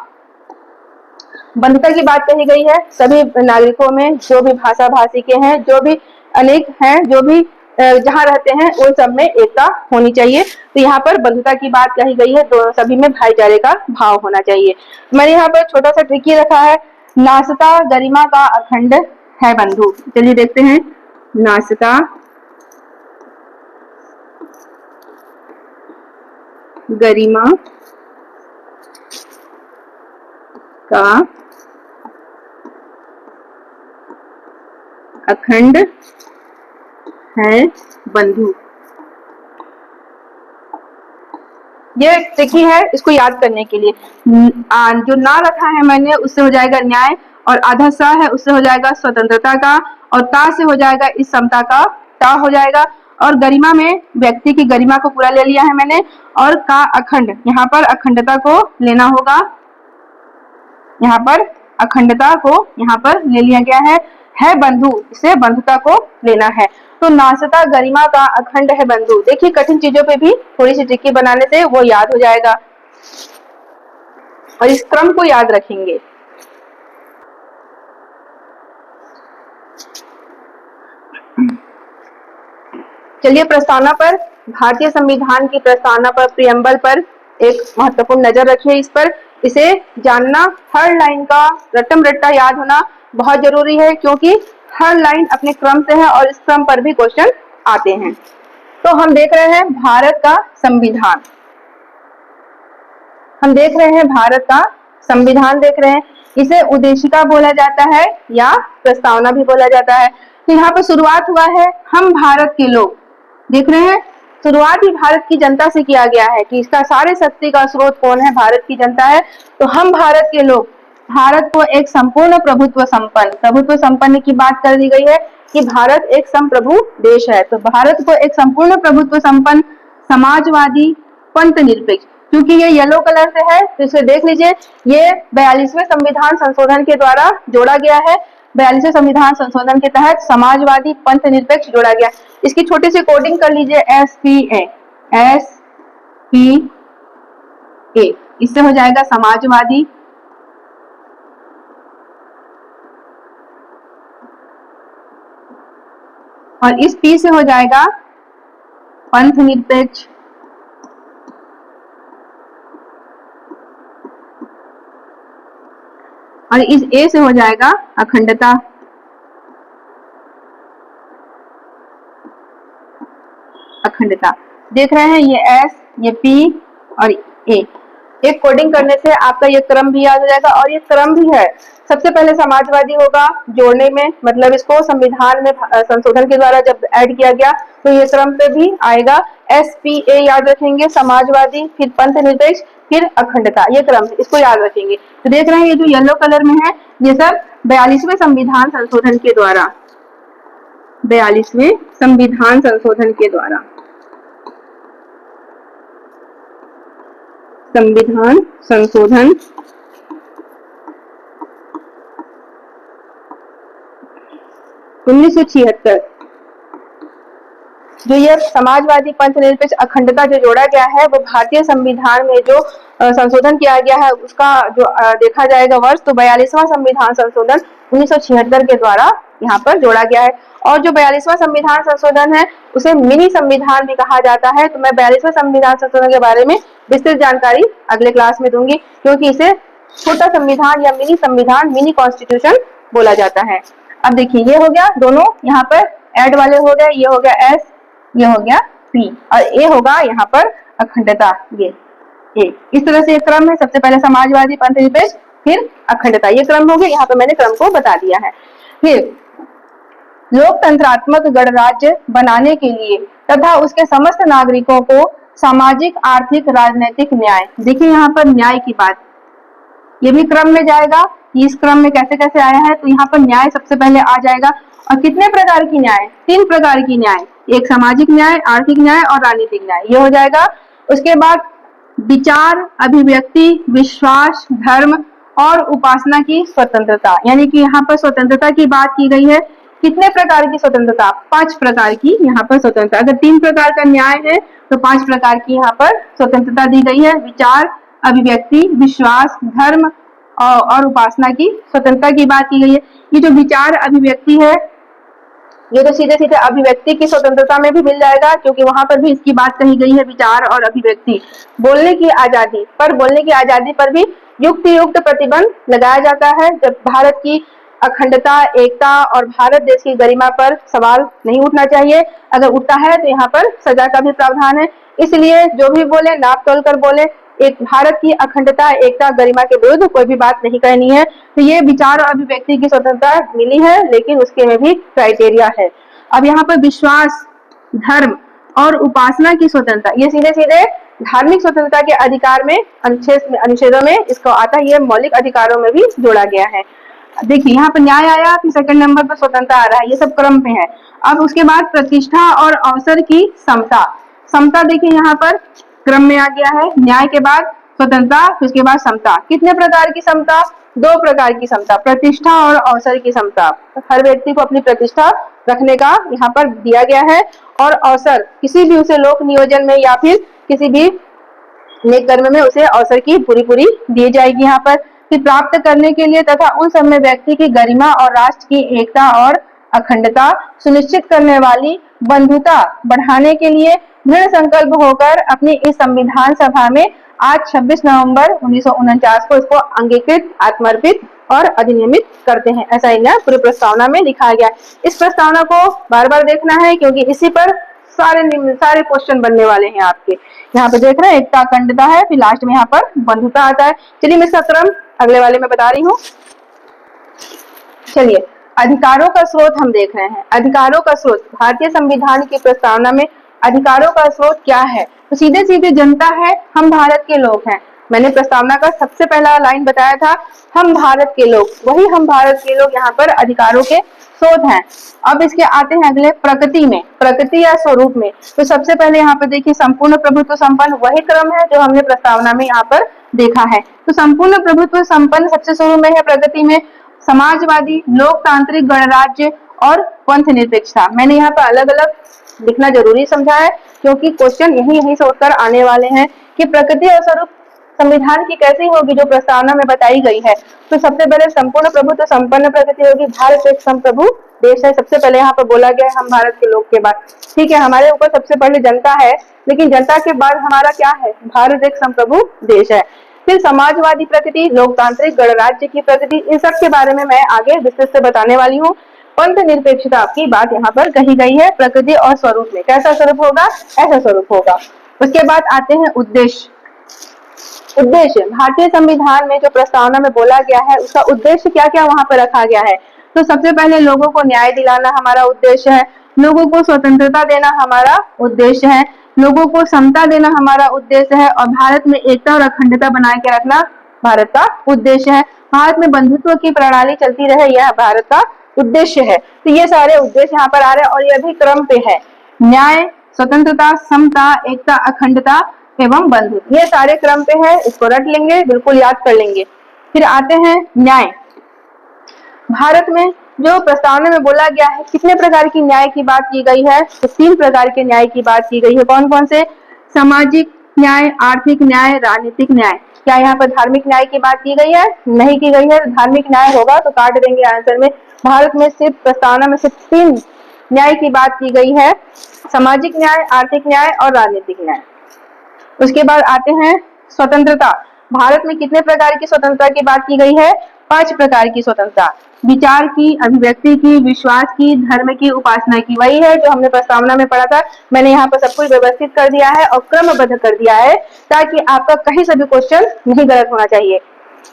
बंधुता की बात कही गई है, सभी नागरिकों में जो भी भाषा भाषी के हैं, जो भी अनेक हैं, जो भी जहाँ रहते हैं, उन सब में एकता होनी चाहिए। तो यहाँ पर बंधुता की बात कही गई है, तो सभी में भाईचारे का भाव होना चाहिए। मैंने यहाँ पर छोटा सा ट्रिक रखा है, नासता गरिमा का अखंड है बंधु। चलिए देखते हैं, नासता गरिमा का अखंड है बंधु। ये ट्रिकी है, इसको याद करने के लिए जो ना रखा है मैंने, उससे हो जाएगा न्याय, और आधा सा है उससे हो जाएगा स्वतंत्रता का, और ता से हो जाएगा इस समता का, ता हो जाएगा। और गरिमा में व्यक्ति की गरिमा को पूरा ले लिया है मैंने, और का अखंड, यहाँ पर अखंडता को लेना होगा, यहाँ पर अखंडता को यहाँ पर ले लिया गया है बंधु, इसे बंधुता को लेना है। तो नासता गरिमा का अखंड है बंधु। देखिए कठिन चीजों पे भी थोड़ी सी ट्रिकी बनाने से वो याद हो जाएगा, और इस क्रम को याद रखेंगे। चलिए प्रस्तावना पर, भारतीय संविधान की प्रस्तावना पर, प्रियम्बल पर एक महत्वपूर्ण नजर रखिए। इस पर इसे जानना, हर लाइन का रटम रट्टा याद होना बहुत जरूरी है, क्योंकि हर लाइन अपने क्रम से है और इस क्रम पर भी क्वेश्चन आते हैं। तो हम देख रहे हैं भारत का संविधान, हम देख रहे हैं भारत का संविधान देख रहे हैं। इसे उद्देशिका बोला जाता है या प्रस्तावना भी बोला जाता है। तो यहाँ पर शुरुआत हुआ है, हम भारत के लोग, देख रहे हैं शुरुआत ही भारत की जनता से किया गया है कि इसका सारे शक्ति का स्रोत कौन है, भारत की जनता है। तो हम भारत के लोग भारत को एक संपूर्ण प्रभुत्व संपन्न की बात कर दी गई है कि भारत एक संप्रभु देश है। तो भारत को एक संपूर्ण प्रभुत्व संपन्न, समाजवादी, पंथ निरपेक्ष, क्योंकि ये येलो कलर से है तो इसे देख लीजिए, ये 42वें संविधान संशोधन के द्वारा जोड़ा गया है। 42वें संविधान संशोधन के तहत समाजवादी, पंथ निरपेक्ष जोड़ा गया। इसकी छोटी सी कोडिंग कर लीजिए, SPA, इससे हो जाएगा समाजवादी, और इस P से हो जाएगा पंथ निरपेक्ष, और इस A से हो जाएगा अखंडता। अखंडता देख रहे हैं, ये S, ये P और A। एक कोडिंग करने से आपका ये क्रम भी याद हो जाएगा, और ये क्रम भी है। सबसे पहले समाजवादी होगा जोड़ने में, मतलब इसको संविधान में संशोधन के द्वारा जब ऐड किया गया तो ये क्रम पे भी आएगा। SPA याद रखेंगे, समाजवादी, फिर पंथ निरपेक्ष, फिर अखंडता, ये क्रम है, इसको याद रखेंगे। तो देख रहे हैं ये जो येलो कलर में है, ये सब 42वें संविधान संशोधन के द्वारा, 42वें संविधान संशोधन के द्वारा, संविधान संशोधन 1976, जो ये समाजवादी, पंथ निरपेक्ष, अखंडता जो जोड़ा गया है, वो भारतीय संविधान में जो संशोधन किया गया है उसका जो देखा जाएगा वर्ष, तो 42वां संविधान संशोधन 1976 के द्वारा यहाँ पर जोड़ा गया है। और जो 42वां संविधान संशोधन है उसे मिनी संविधान भी कहा जाता है। तो मैं 42वें संविधान संशोधन के बारे में विस्तृत जानकारी अगले क्लास में दूंगी, क्योंकि इसे छोटा संविधान या मिनी संविधान, मिनी कॉन्स्टिट्यूशन बोला जाता है। अब देखिए ये हो गया, दोनों यहाँ पर ऐड वाले हो गए, ये हो गया S, ये हो गया P, और A होगा यहाँ पर अखंडता, ये A। इस तरह से क्रम है, सबसे पहले समाजवादी, पंथ निरपेक्ष, फिर अखंडता, ये क्रम हो गया। यहाँ पे मैंने क्रम को बता दिया है। फिर लोकतंत्रात्मक गणराज्य बनाने के लिए तथा उसके समस्त नागरिकों को सामाजिक, आर्थिक, राजनीतिक न्याय। देखिए यहाँ पर न्याय की बात, ये भी क्रम में जाएगा। इस क्रम में कैसे कैसे आया है, तो यहाँ पर न्याय सबसे पहले आ जाएगा। और कितने प्रकार की न्याय? 3 प्रकार की न्याय, एक सामाजिक न्याय, आर्थिक न्याय और राजनीतिक न्याय, ये हो जाएगा। उसके बाद विचार, अभिव्यक्ति, विश्वास, धर्म और उपासना की स्वतंत्रता, यानी कि यहाँ पर स्वतंत्रता की बात की गई है। कितने प्रकार की स्वतंत्रता? 5 प्रकार की यहाँ पर स्वतंत्रता। अगर 3 प्रकार का न्याय है तो 5 प्रकार की यहाँ पर स्वतंत्रता दी गई है। विचार, अभिव्यक्ति, विश्वास, धर्म और उपासना की स्वतंत्रता की बात की गई है। ये जो विचार अभिव्यक्ति है, ये तो सीधे सीधे अभिव्यक्ति की स्वतंत्रता में भी मिल जाएगा, क्योंकि वहां पर भी इसकी बात कही गई है, विचार और अभिव्यक्ति। बोलने की आजादी पर भी युक्ति युक्त प्रतिबंध लगाया जाता है। जब भारत की अखंडता, एकता और भारत देश की गरिमा पर सवाल नहीं उठना चाहिए। अगर उठता है तो यहाँ पर सजा का भी प्रावधान है। इसलिए जो भी बोले नाप तोल कर बोले। एक भारत की अखंडता, एकता, गरिमा के विरुद्ध कोई भी बात नहीं कहनी है। तो ये विचार और अभिव्यक्ति की स्वतंत्रता मिली है, लेकिन उसके में भी क्राइटेरिया है। अब यहाँ पर विश्वास, धर्म और उपासना की स्वतंत्रता, ये सीधे सीधे धार्मिक स्वतंत्रता के अधिकार में अनुच्छेदों में इसको आता है। ये मौलिक अधिकारों में भी जोड़ा गया है। देखिए यहाँ पर न्याय आया, फिर सेकंड नंबर पर स्वतंत्रता आ रहा है, ये सब क्रम पे है। अब उसके बाद प्रतिष्ठा और अवसर की समता। समता देखिए यहाँ पर क्रम में आ गया है। न्याय के बाद स्वतंत्रता, फिर उसके बाद समता। कितने प्रकार की समता? 2 प्रकार की समता, प्रतिष्ठा और अवसर की समता। हर व्यक्ति को अपनी प्रतिष्ठा रखने का यहाँ पर दिया गया है, और अवसर किसी भी उसे लोक नियोजन में या फिर किसी भी नेक कर्म में उसे अवसर की पूरी दी जाएगी यहाँ पर। फिर प्राप्त करने के लिए तथा उन सब में व्यक्ति की गरिमा और राष्ट्र की एकता और अखंडता सुनिश्चित करने वाली बंधुता बढ़ाने के लिए दृढ़ संकल्प होकर अपनी इस संविधान सभा में आज 26 नवंबर 1949 को इसको अंगीकृत, आत्मर्पित और अधिनियमित करते हैं। ऐसा यहाँ पूरी प्रस्तावना में दिखाया गया है। इस प्रस्तावना को बार बार देखना है, क्योंकि इसी पर सारे क्वेश्चन बनने वाले हैं आपके। यहाँ पे देख रहे हैं एकता, अखंडता है, फिर लास्ट में यहाँ पर बंधुता आता है। चलिए मैं इसका क्रम अगले वाले में बता रही हूँ। चलिए अधिकारों का स्रोत हम देख रहे हैं। अधिकारों का स्रोत, भारतीय संविधान की प्रस्तावना में अधिकारों का स्रोत क्या है? तो सीधे सीधे जनता है, हम भारत के लोग हैं। मैंने प्रस्तावना का सबसे पहला लाइन बताया था, हम भारत के लोग, वही हम भारत के लोग यहाँ पर अधिकारों के स्रोत हैं। अब इसके आते हैं अगले प्रकृति में, प्रकृति या स्वरूप में। तो सबसे पहले यहाँ पर देखिए संपूर्ण प्रभुत्व संपन्न, वही क्रम है जो हमने प्रस्तावना में यहाँ पर देखा है। तो संपूर्ण प्रभुत्व संपन्न सबसे शुरू में है प्रकृति में, समाजवादी, लोकतांत्रिक गणराज्य और पंथ निरपेक्षता। मैंने यहाँ पर अलग अलग लिखना जरूरी समझा है, क्योंकि क्वेश्चन यही से उत्तर आने वाले हैं कि प्रकृति और स्वरूप संविधान की कैसी होगी जो प्रस्तावना में बताई गई है। तो सबसे पहले संपूर्ण प्रभुत्व संपन्न प्रकृति होगी। भारत एक संप्रभु देश है, सबसे पहले यहाँ पर बोला गया है हम भारत के लोग के बाद। ठीक है, हमारे ऊपर सबसे पहले जनता है, लेकिन जनता के बाद हमारा क्या है? भारत एक संप्रभु देश है। फिर समाजवादी प्रकृति, लोकतांत्रिक गणराज्य की प्रकृति, इन सब के बारे में मैं आगे विस्तृत से बताने वाली हूँ। पंथ निरपेक्षता की बात यहाँ पर कही गई है। प्रकृति और स्वरूप में कैसा स्वरूप होगा? ऐसा स्वरूप होगा। उसके बाद आते हैं उद्देश्य। उद्देश्य भारतीय संविधान में जो प्रस्तावना में बोला गया है, उसका उद्देश्य क्या क्या वहां पर रखा गया है? तो सबसे पहले लोगों को न्याय दिलाना हमारा उद्देश्य है, लोगों को स्वतंत्रता देना हमारा उद्देश्य है, लोगों को समता देना हमारा उद्देश्य है, और भारत में एकता और अखंडता बनाए के रखना भारत का उद्देश्य है। भारत में बंधुत्व की प्रणाली चलती रहे, यह भारत का उद्देश्य है। तो ये सारे उद्देश्य यहाँ पर आ रहे हैं, और यह भी क्रम पे है। न्याय, स्वतंत्रता, समता, एकता, अखंडता एवं बंधुत्व, ये सारे क्रम पे है। इसको रट लेंगे, बिल्कुल याद कर लेंगे। फिर आते हैं न्याय। भारत में जो प्रस्तावना में बोला गया है, कितने प्रकार की न्याय की बात की गई है? तो 3 प्रकार के न्याय की बात की गई है। कौन कौन से? सामाजिक न्याय, आर्थिक न्याय, राजनीतिक न्याय। क्या यहाँ पर धार्मिक न्याय की बात की गई है? नहीं की गई है। धार्मिक न्याय होगा तो काट देंगे आंसर में। भारत में सिर्फ प्रस्तावना में सिर्फ 3 न्याय की बात की गई है, सामाजिक न्याय, आर्थिक न्याय और राजनीतिक न्याय। उसके बाद आते हैं स्वतंत्रता। भारत में कितने प्रकार की स्वतंत्रता की बात की गई है? 5 प्रकार की स्वतंत्रता, विचार की, अभिव्यक्ति की, विश्वास की, धर्म की, उपासना की। वही है जो हमने प्रस्तावना में पढ़ा था। मैंने यहाँ पर सब कुछ व्यवस्थित कर दिया है और क्रमबद्ध कर दिया है, ताकि आपका कहीं से भी क्वेश्चन नहीं गलत होना चाहिए।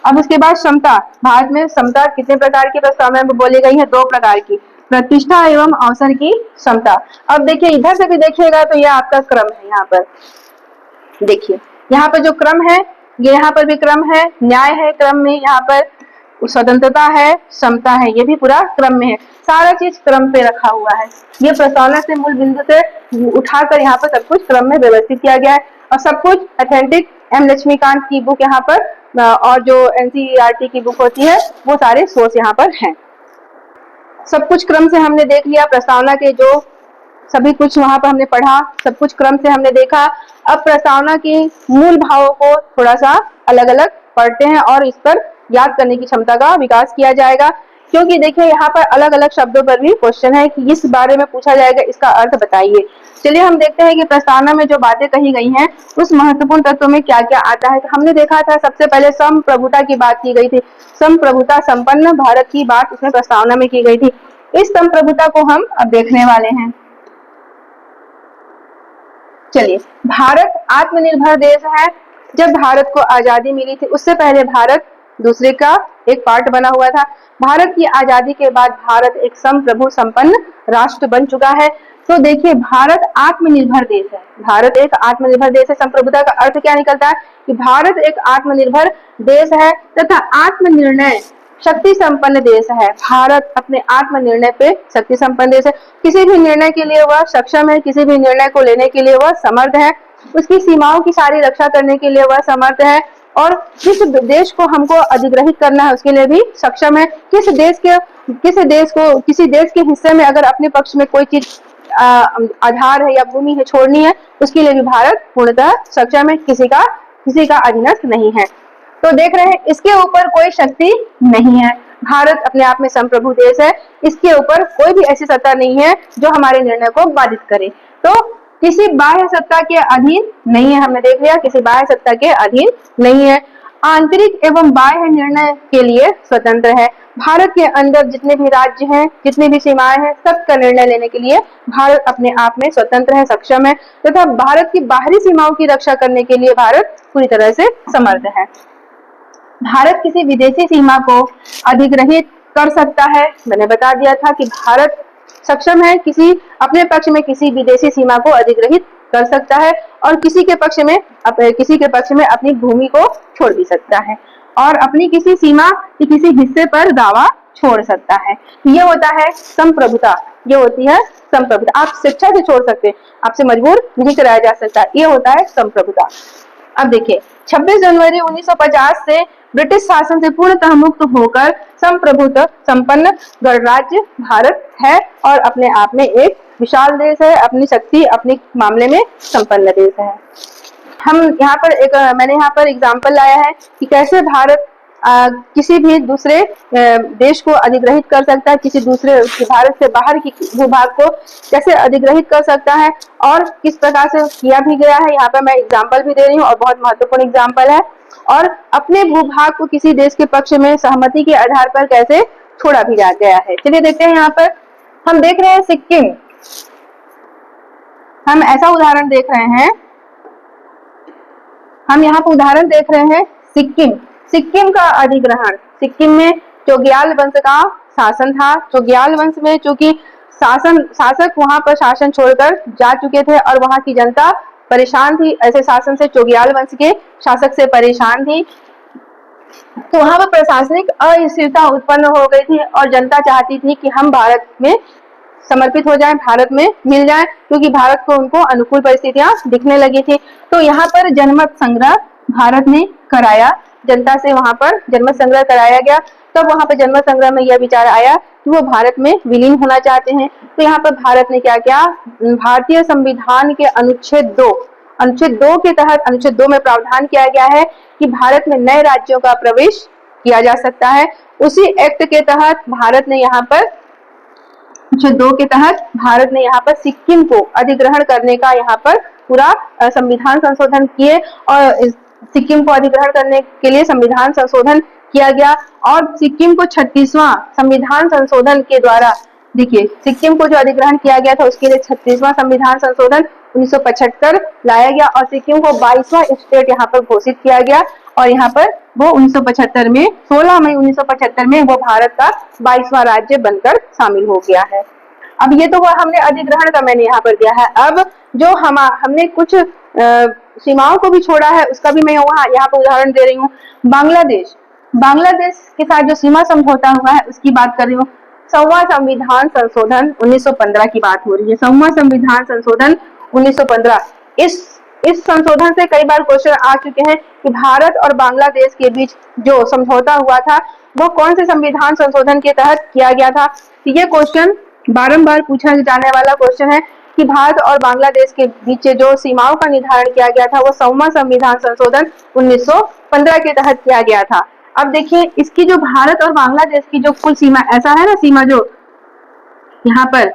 अब उसके बाद समता, भारत में समता कितने प्रकार की प्रस्तावना में बोली गई है? 2 प्रकार की, प्रतिष्ठा एवं अवसर की समता। अब देखिए इधर से भी देखिएगा तो यह आपका क्रम है। यहाँ पर देखिए, यहाँ पर जो क्रम है, ये यहाँ पर भी क्रम है, न्याय है क्रम में, यहाँ पर स्वतंत्रता है, समता है, ये भी पूरा क्रम में है। सारा चीज क्रम पे रखा हुआ है। ये प्रस्तावना से मूल बिंदु से उठाकर यहाँ पर सब कुछ क्रम में व्यवस्थित किया गया है और सब कुछ ऑथेंटिक एम लक्ष्मीकांत की बुक यहाँ पर और जो एनसीईआरटी की बुक होती है वो सारे सोर्स यहाँ पर हैं। सब कुछ क्रम से हमने देख लिया, प्रस्तावना के जो सभी कुछ वहां पर हमने पढ़ा, सब कुछ क्रम से हमने देखा। अब प्रस्तावना के मूल भावों को थोड़ा सा अलग अलग पढ़ते हैं और इस पर याद करने की क्षमता का विकास किया जाएगा, क्योंकि देखिए यहाँ पर अलग अलग शब्दों पर भी क्वेश्चन है कि इस बारे में पूछा जाएगा, इसका अर्थ बताइए। चलिए हम देखते हैं कि प्रस्तावना में जो बातें कही गई हैं उस महत्वपूर्ण तत्व में क्या क्या आता है। तो हमने देखा था सबसे पहले संप्रभुता की बात की गई थी, संप्रभुता संपन्न भारत की बात उसमें प्रस्तावना में की गई थी। इस संप्रभुता को हम अब देखने वाले हैं। चलिए, भारत आत्मनिर्भर देश है। जब भारत को आजादी मिली थी उससे पहले भारत दूसरे का एक पार्ट बना हुआ था। भारत की आजादी के बाद भारत एक संप्रभु संपन्न राष्ट्र बन चुका है। तो देखिए, भारत आत्मनिर्भर देश है, भारत एक आत्मनिर्भर देश है। संप्रभुता का अर्थ क्या निकलता है कि भारत एक आत्मनिर्भर देश है तथा आत्मनिर्णय शक्ति संपन्न देश है। भारत अपने आत्मनिर्णय पे शक्ति संपन्न देश है। किसी भी निर्णय के लिए वह सक्षम है, किसी भी निर्णय को लेने के लिए वह समर्थ है, उसकी सीमाओं की सारी रक्षा करने के लिए वह समर्थ है और किस देश को हमको अधिग्रहित करना है उसके लिए भी सक्षम है। किसी देश के हिस्से में अगर अपने पक्ष में कोई चीज आधार है या भूमि है छोड़नी है उसके लिए भी भारत पूर्णतः सक्षम है, किसी का अधीनस्थ नहीं है। तो देख रहे हैं इसके ऊपर कोई शक्ति नहीं है। भारत अपने आप में संप्रभु देश है, इसके ऊपर कोई भी ऐसी सत्ता नहीं है जो हमारे निर्णय को बाधित करे। तो किसी बाह्य सत्ता के अधीन नहीं है, हमने देख लिया किसी बाह्य सत्ता के अधीन नहीं है। आंतरिक एवं बाह्य निर्णय के लिए स्वतंत्र है। भारत के अंदर जितने भी राज्य हैं, जितनी भी सीमाएं हैं, सबका निर्णय लेने के लिए भारत अपने आप में स्वतंत्र है, सक्षम है तथा भारत की बाहरी सीमाओं की रक्षा करने के लिए भारत पूरी तरह से समर्थ है। भारत किसी विदेशी सीमा को अधिग्रहित कर सकता है। मैंने बता दिया था कि भारत सक्षम है किसी अपने पक्ष में किसी विदेशी सीमा को अधिग्रहित कर सकता है और किसी के पक्ष में अपनी भूमि को छोड़ भी सकता है और अपनी किसी सीमा या किसी हिस्से पर दावा छोड़ सकता है। ये होता है संप्रभुता, ये होती है संप्रभुता। आप शिक्षा से छोड़ सकते हैं, आपसे मजबूर नहीं कराया जा सकता, ये होता है संप्रभुता। अब देखिए, 26 जनवरी 1950 से ब्रिटिश शासन से पूर्णतः मुक्त होकर संप्रभुत्व संपन्न गणराज्य भारत है और अपने आप में एक विशाल देश है, अपनी शक्ति अपने मामले में संपन्न देश है। मैंने यहाँ पर एग्जाम्पल लाया है कि कैसे भारत किसी भी दूसरे देश को अधिग्रहित कर सकता है, किसी दूसरे भारत से बाहर की भूभाग को कैसे अधिग्रहित कर सकता है और किस प्रकार से किया भी गया है। यहाँ पर मैं एग्जाम्पल भी दे रही हूँ और बहुत महत्वपूर्ण एग्जाम्पल है। और अपने भूभाग को किसी देश के पक्ष में सहमति के आधार पर कैसे छोड़ा भी गया है। चलिए देखते हैं, यहाँ पर हम देख रहे हैं सिक्किम, हम ऐसा उदाहरण देख रहे हैं, हम यहाँ पर उदाहरण देख रहे हैं सिक्किम का अधिग्रहण। सिक्किम में चोग्याल वंश का शासन था। चोग्याल वंश में चूंकि शासक वहां पर शासन छोड़कर जा चुके थे और वहां की जनता परेशान थी, ऐसे शासन से चोग्याल वंश के शासक से परेशान थी, तो वहां पर प्रशासनिक अस्थिरता उत्पन्न हो गई थी और जनता चाहती थी कि हम भारत में समर्पित हो जाएं, भारत में मिल जाएं, क्योंकि भारत को उनको अनुकूल परिस्थितियां दिखने लगी थी। तो यहाँ पर जनमत संग्रह भारत ने कराया, जनता से वहां पर जनमत संग्रह कराया गया। तब वहां पर जनमत संग्रह में यह विचार आया कि वो भारत में विलीन होना चाहते हैं। तो यहाँ पर भारत ने क्या किया, भारतीय संविधान के अनुच्छेद 2 के तहत, अनुच्छेद 2 में प्रावधान किया गया है कि भारत में नए राज्यों का प्रवेश किया जा सकता है। उसी एक्ट के तहत भारत ने यहाँ पर अनुच्छेद 2 के तहत भारत ने यहाँ पर सिक्किम को अधिग्रहण करने का यहाँ पर पूरा संविधान संशोधन किए और सिक्किम को अधिग्रहण करने के लिए संविधान संशोधन किया गया और सिक्किम को 36वां संविधान संशोधन के द्वारा देखिए, सिक्किम को जो अधिग्रहण किया गया था उसके लिए 36वां संविधान संशोधन 1975 लाया गया और सिक्किम को 22वां स्टेट यहाँ पर घोषित किया गया और यहाँ पर वो 1975 में 16 मई 1975 में वो भारत का 22वां राज्य बनकर शामिल हो गया है। अब ये तो हुआ हमने अधिग्रहण का, मैंने यहाँ पर दिया है। अब जो हमने कुछ सीमाओं को भी छोड़ा है उसका भी मैं यहाँ पर उदाहरण दे रही हूँ। बांग्लादेश के साथ जो सीमा समझौता हुआ है उसकी बात कर रही हूँ। 100वां संविधान संशोधन 1915 की बात हो रही है। 100वां संविधान संशोधन 1915। इस संशोधन से कई बार क्वेश्चन आ चुके हैं कि भारत और बांग्लादेश के बीच जो समझौता हुआ था वो कौन से संविधान संशोधन के तहत किया गया था। तो ये क्वेश्चन बारंबार पूछा जाने वाला क्वेश्चन है कि भारत और बांग्लादेश के बीच जो सीमाओं का निर्धारण किया गया था वो 100वां संविधान संशोधन 1915 के तहत किया गया था। अब देखिए, इसकी जो भारत और बांग्लादेश की जो कुल सीमा, ऐसा है ना, सीमा जो यहाँ पर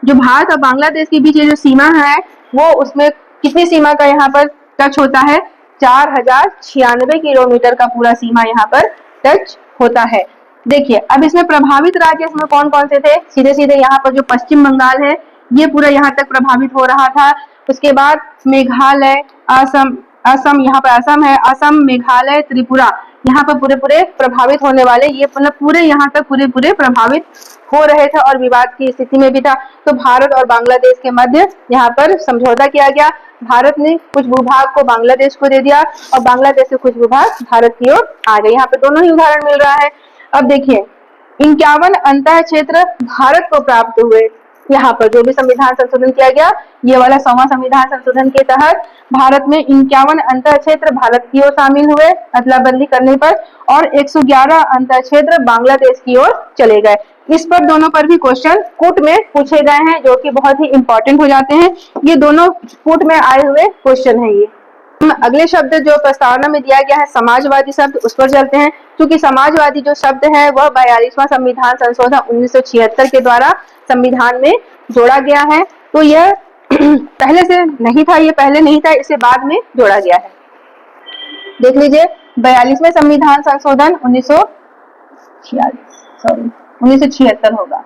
जो भारत और बांग्लादेश के बीच ये जो सीमा है वो उसमें कितनी सीमा का यहाँ पर टच होता है, 4096 किलोमीटर का पूरा सीमा यहाँ पर टच होता है। देखिए, अब इसमें प्रभावित राज्य इसमें कौन कौन से थे। सीधे सीधे यहाँ पर जो पश्चिम बंगाल है ये पूरा यहाँ तक प्रभावित हो रहा था। उसके बाद मेघालय, असम यहाँ पर असम है, असम, मेघालय, त्रिपुरा यहाँ पर पूरे प्रभावित होने वाले, ये मतलब पूरे यहाँ तक पूरे प्रभावित हो रहे थे और विवाद की स्थिति में भी था। तो भारत और बांग्लादेश के मध्य यहाँ पर समझौता किया गया। भारत ने कुछ भूभाग को बांग्लादेश को दे दिया और बांग्लादेश से कुछ भूभाग भारत की ओर आ गए। यहाँ पे दोनों ही उदाहरण मिल रहा है। अब देखिए, 51 अंतः क्षेत्र भारत को प्राप्त हुए। यहाँ पर जो भी संविधान संशोधन किया गया, ये वाला 100वां संविधान संशोधन के तहत भारत में 51 अंतः क्षेत्र भारत की ओर शामिल हुए अदला बदली करने पर और 111 अंतः क्षेत्र बांग्लादेश की ओर चले गए। इस पर दोनों पर भी क्वेश्चन कूट में पूछे गए हैं जो कि बहुत ही इंपॉर्टेंट हो जाते हैं। ये दोनों कूट में आए हुए क्वेश्चन है। ये अगले शब्द जो प्रस्तावना में दिया गया है समाजवादी शब्द, उस पर चलते हैं। क्योंकि समाजवादी जो शब्द है वह 42वां संविधान संशोधन 1976 के द्वारा संविधान में जोड़ा गया है। तो यह पहले से नहीं था, ये पहले नहीं था, इसे बाद में जोड़ा गया है। देख लीजिए, 42वें संविधान संशोधन 1976 होगा।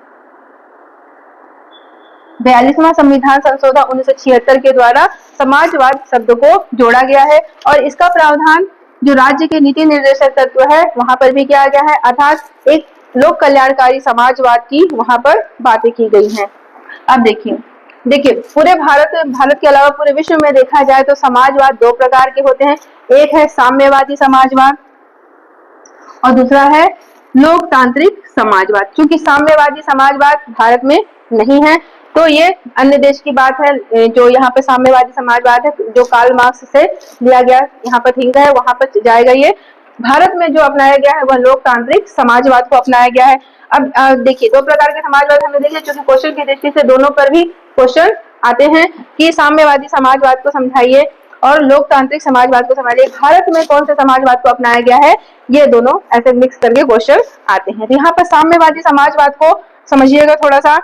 42वां संविधान संशोधन 1976 के द्वारा समाजवाद शब्द को जोड़ा गया है और इसका प्रावधान जो राज्य के नीति निर्देशक तत्व है वहां पर भी किया गया है, अर्थात एक लोक कल्याणकारी समाजवाद की वहां पर बातें की गई हैं। अब देखिए पूरे भारत के अलावा पूरे विश्व में देखा जाए तो समाजवाद दो प्रकार के होते हैं। एक है साम्यवादी समाजवाद और दूसरा है लोकतांत्रिक समाजवाद। क्योंकि साम्यवादी समाजवाद भारत में नहीं है तो ये अन्य देश की बात है। जो यहाँ पे साम्यवादी समाजवाद है जो कार्ल मार्क्स से लिया गया यहाँ पर थिंक है, वहां पर जाएगा। ये भारत में जो अपनाया गया है वह लोकतांत्रिक समाजवाद को अपनाया गया है। अब देखिए, दो प्रकार के समाजवाद हमने देखे, क्योंकि क्वेश्चन की दृष्टि से दोनों पर भी क्वेश्चन आते हैं कि साम्यवादी समाजवाद को समझाइए और लोकतांत्रिक समाजवाद को समझाइए। भारत में कौन से समाजवाद को अपनाया गया है, ये दोनों ऐसे मिक्स करके क्वेश्चन आते हैं। तो यहाँ पर साम्यवादी समाजवाद को समझिएगा थोड़ा सा।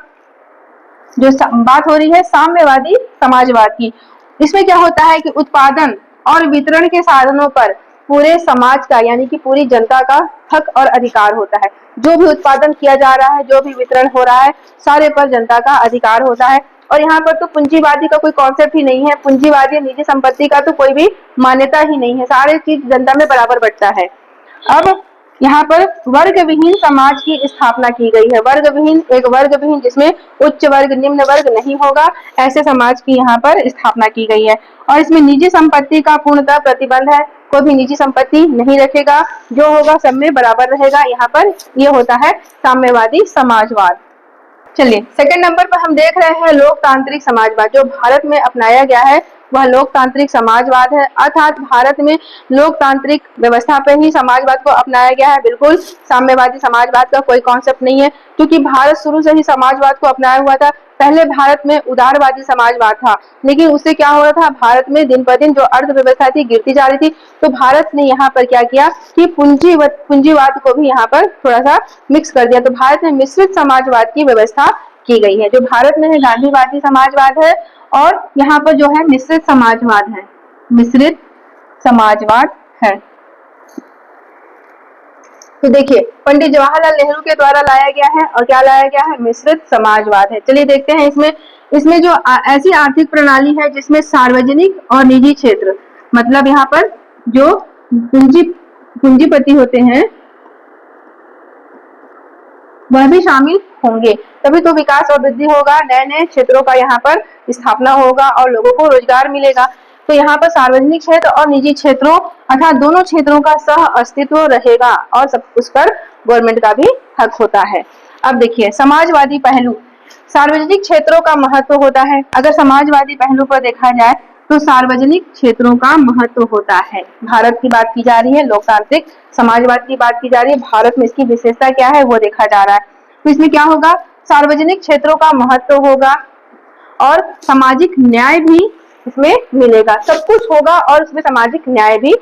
जो बात हो रही है साम्यवादी समाजवाद की, इसमें क्या होता है कि उत्पादन और वितरण के साधनों पर पूरे समाज का यानी कि पूरी जनता का हक और अधिकार होता है। जो भी उत्पादन किया जा रहा है, जो भी वितरण हो रहा है, सारे पर जनता का अधिकार होता है। और यहाँ पर तो पूंजीवादी का कोई कॉन्सेप्ट ही नहीं है। पूंजीवादी निजी संपत्ति का तो कोई भी मान्यता ही नहीं है। सारे चीज जनता में बराबर बंटता है। अब यहाँ पर वर्ग विहीन समाज की स्थापना की गई है। वर्ग विहीन जिसमें उच्च वर्ग निम्न वर्ग नहीं होगा, ऐसे समाज की यहाँ पर स्थापना की गई है। और इसमें निजी संपत्ति का पूर्णतः प्रतिबंध है। कोई भी निजी संपत्ति नहीं रखेगा, जो होगा सब में बराबर रहेगा। यहाँ पर ये होता है साम्यवादी समाजवाद। चलिए, सेकंड नंबर पर हम देख रहे हैं लोकतांत्रिक समाजवाद। जो भारत में अपनाया गया है वह लोकतांत्रिक समाजवाद है, अर्थात भारत में लोकतांत्रिक व्यवस्था पे ही समाजवाद को अपनाया गया है। बिल्कुल साम्यवादी समाजवाद का कोई कॉन्सेप्ट नहीं है, क्योंकि भारत शुरू से ही समाजवाद को अपनाया हुआ था। पहले भारत में उदारवादी समाजवाद था, लेकिन उससे क्या हो रहा था, भारत में दिन पर दिन जो अर्थव्यवस्था थी गिरती जा रही थी। तो भारत ने यहाँ पर क्या किया कि पूंजीवाद को भी यहाँ पर थोड़ा सा मिक्स कर दिया। तो भारत में मिश्रित समाजवाद की व्यवस्था की गई है। जो भारत में है गांधीवादी समाजवाद है और यहाँ पर जो है मिश्रित समाजवाद है, मिश्रित समाजवाद है। तो देखिए पंडित जवाहरलाल नेहरू के द्वारा लाया गया है, और क्या लाया गया है, मिश्रित समाजवाद है। चलिए देखते हैं इसमें जो ऐसी आर्थिक प्रणाली है जिसमें सार्वजनिक और निजी क्षेत्र, मतलब यहाँ पर जो पूंजीपति होते हैं वह भी शामिल होंगे, तभी तो विकास और वृद्धि होगा, नए नए क्षेत्रों का यहाँ पर स्थापना होगा और लोगों को रोजगार मिलेगा। तो यहाँ पर सार्वजनिक क्षेत्र और निजी क्षेत्रों अर्थात दोनों क्षेत्रों का सह अस्तित्व रहेगा और सब उस पर गवर्नमेंट का भी हक होता है। अब देखिए समाजवादी पहलू, सार्वजनिक क्षेत्रों का महत्व होता है। अगर समाजवादी पहलू पर देखा जाए तो सार्वजनिक क्षेत्रों का महत्व होता है। भारत की बात की जा रही है, लोकतांत्रिक समाजवाद की बात की जा रही है, भारत में इसकी विशेषता क्या है वो देखा जा रहा है। तो इसमें क्या होगा, सार्वजनिक क्षेत्रों का महत्व होगा और सामाजिक न्याय भी इसमें मिलेगा, सब कुछ होगा और इसमें सामाजिक न्याय भी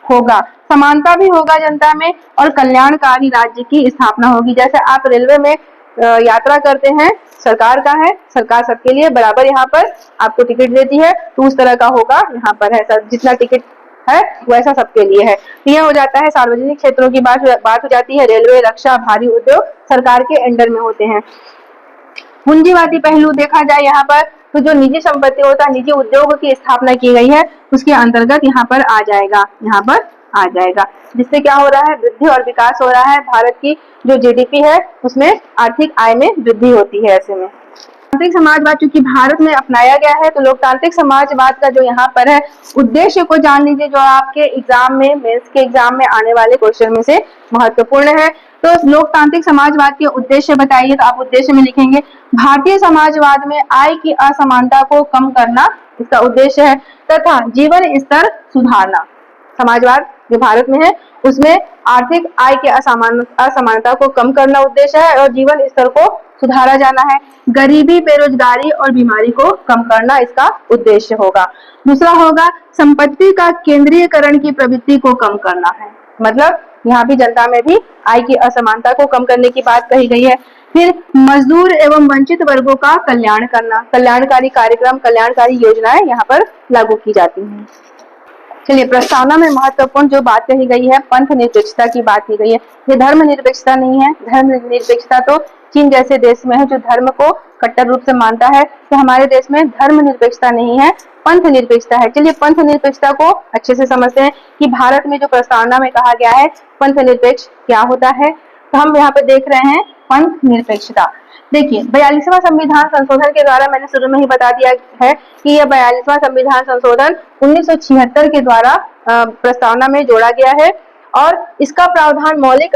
होगा, समानता भी होगा जनता में और कल्याणकारी राज्य की स्थापना होगी। जैसे आप रेलवे में यात्रा करते हैं, सरकार का है, सरकार सबके लिए बराबर यहाँ पर आपको टिकट देती है, तो उस तरह का होगा यहाँ पर है, सर जितना टिकट है वैसा सबके लिए है। तो यह हो जाता है सार्वजनिक क्षेत्रों की बात हो जाती है। रेलवे, रक्षा, भारी उद्योग सरकार के अंडर में होते हैं। पूंजीवादी पहलू देखा जाए यहाँ पर तो जो निजी संपत्ति होता है, निजी उद्योग की स्थापना की गई है उसके अंतर्गत यहाँ पर आ जाएगा, जिससे क्या हो रहा है, वृद्धि और विकास हो रहा है। भारत की जो जीडीपी है उसमें आर्थिक आय में वृद्धि होती है। ऐसे में लोकतांत्रिक समाजवाद चूंकि भारत में अपनाया गया है, तो लोकतांत्रिक समाजवाद का जो यहाँ पर है उद्देश्य को जान लीजिए, जो आपके एग्जाम में, मेंस के एग्जाम में आने वाले क्वेश्चन में से महत्वपूर्ण है। तो लोकतांत्रिक समाजवाद के उद्देश्य बताइए, तो आप उद्देश्य में लिखेंगे भारतीय समाजवाद में आय की असमानता को कम करना इसका उद्देश्य है तथा जीवन स्तर सुधारना। समाजवाद जो भारत में है उसमें आर्थिक आय की असमानता को कम करना उद्देश्य है और जीवन स्तर को सुधारा जाना है। गरीबी, बेरोजगारी और बीमारी को कम करना इसका उद्देश्य होगा। दूसरा होगा संपत्ति का केंद्रीयकरण की प्रवृत्ति को कम करना है, मतलब यहाँ भी जनता में भी आय की असमानता को कम करने की बात कही गई है। फिर मजदूर एवं वंचित वर्गों का कल्याण करना, कल्याणकारी कार्यक्रम, कल्याणकारी योजनाएं यहाँ पर लागू की जाती हैं। चलिए प्रस्तावना में महत्वपूर्ण जो बात कही गई है, पंथ निरपेक्षता की बात की गई है। ये धर्म निरपेक्षता नहीं है, धर्म निरपेक्षता तो चीन जैसे देश में है जो धर्म को कट्टर रूप से मानता है, तो हमारे देश में धर्म निरपेक्षता नहीं है, पंथ निरपेक्षता है। चलिए पंथ निरपेक्षता को अच्छे से समझते हैं कि भारत में जो प्रस्तावना में कहा गया है पंथ निरपेक्ष क्या होता है। तो हम यहाँ पे देख रहे हैं पंथ निरपेक्षता। देखिए 42वां संविधान संशोधन के द्वारा, मैंने शुरू में ही बता दिया है कि यह 42वां संविधान संशोधन 1976 के द्वारा प्रस्तावना में जोड़ा गया है और इसका प्रावधान मौलिक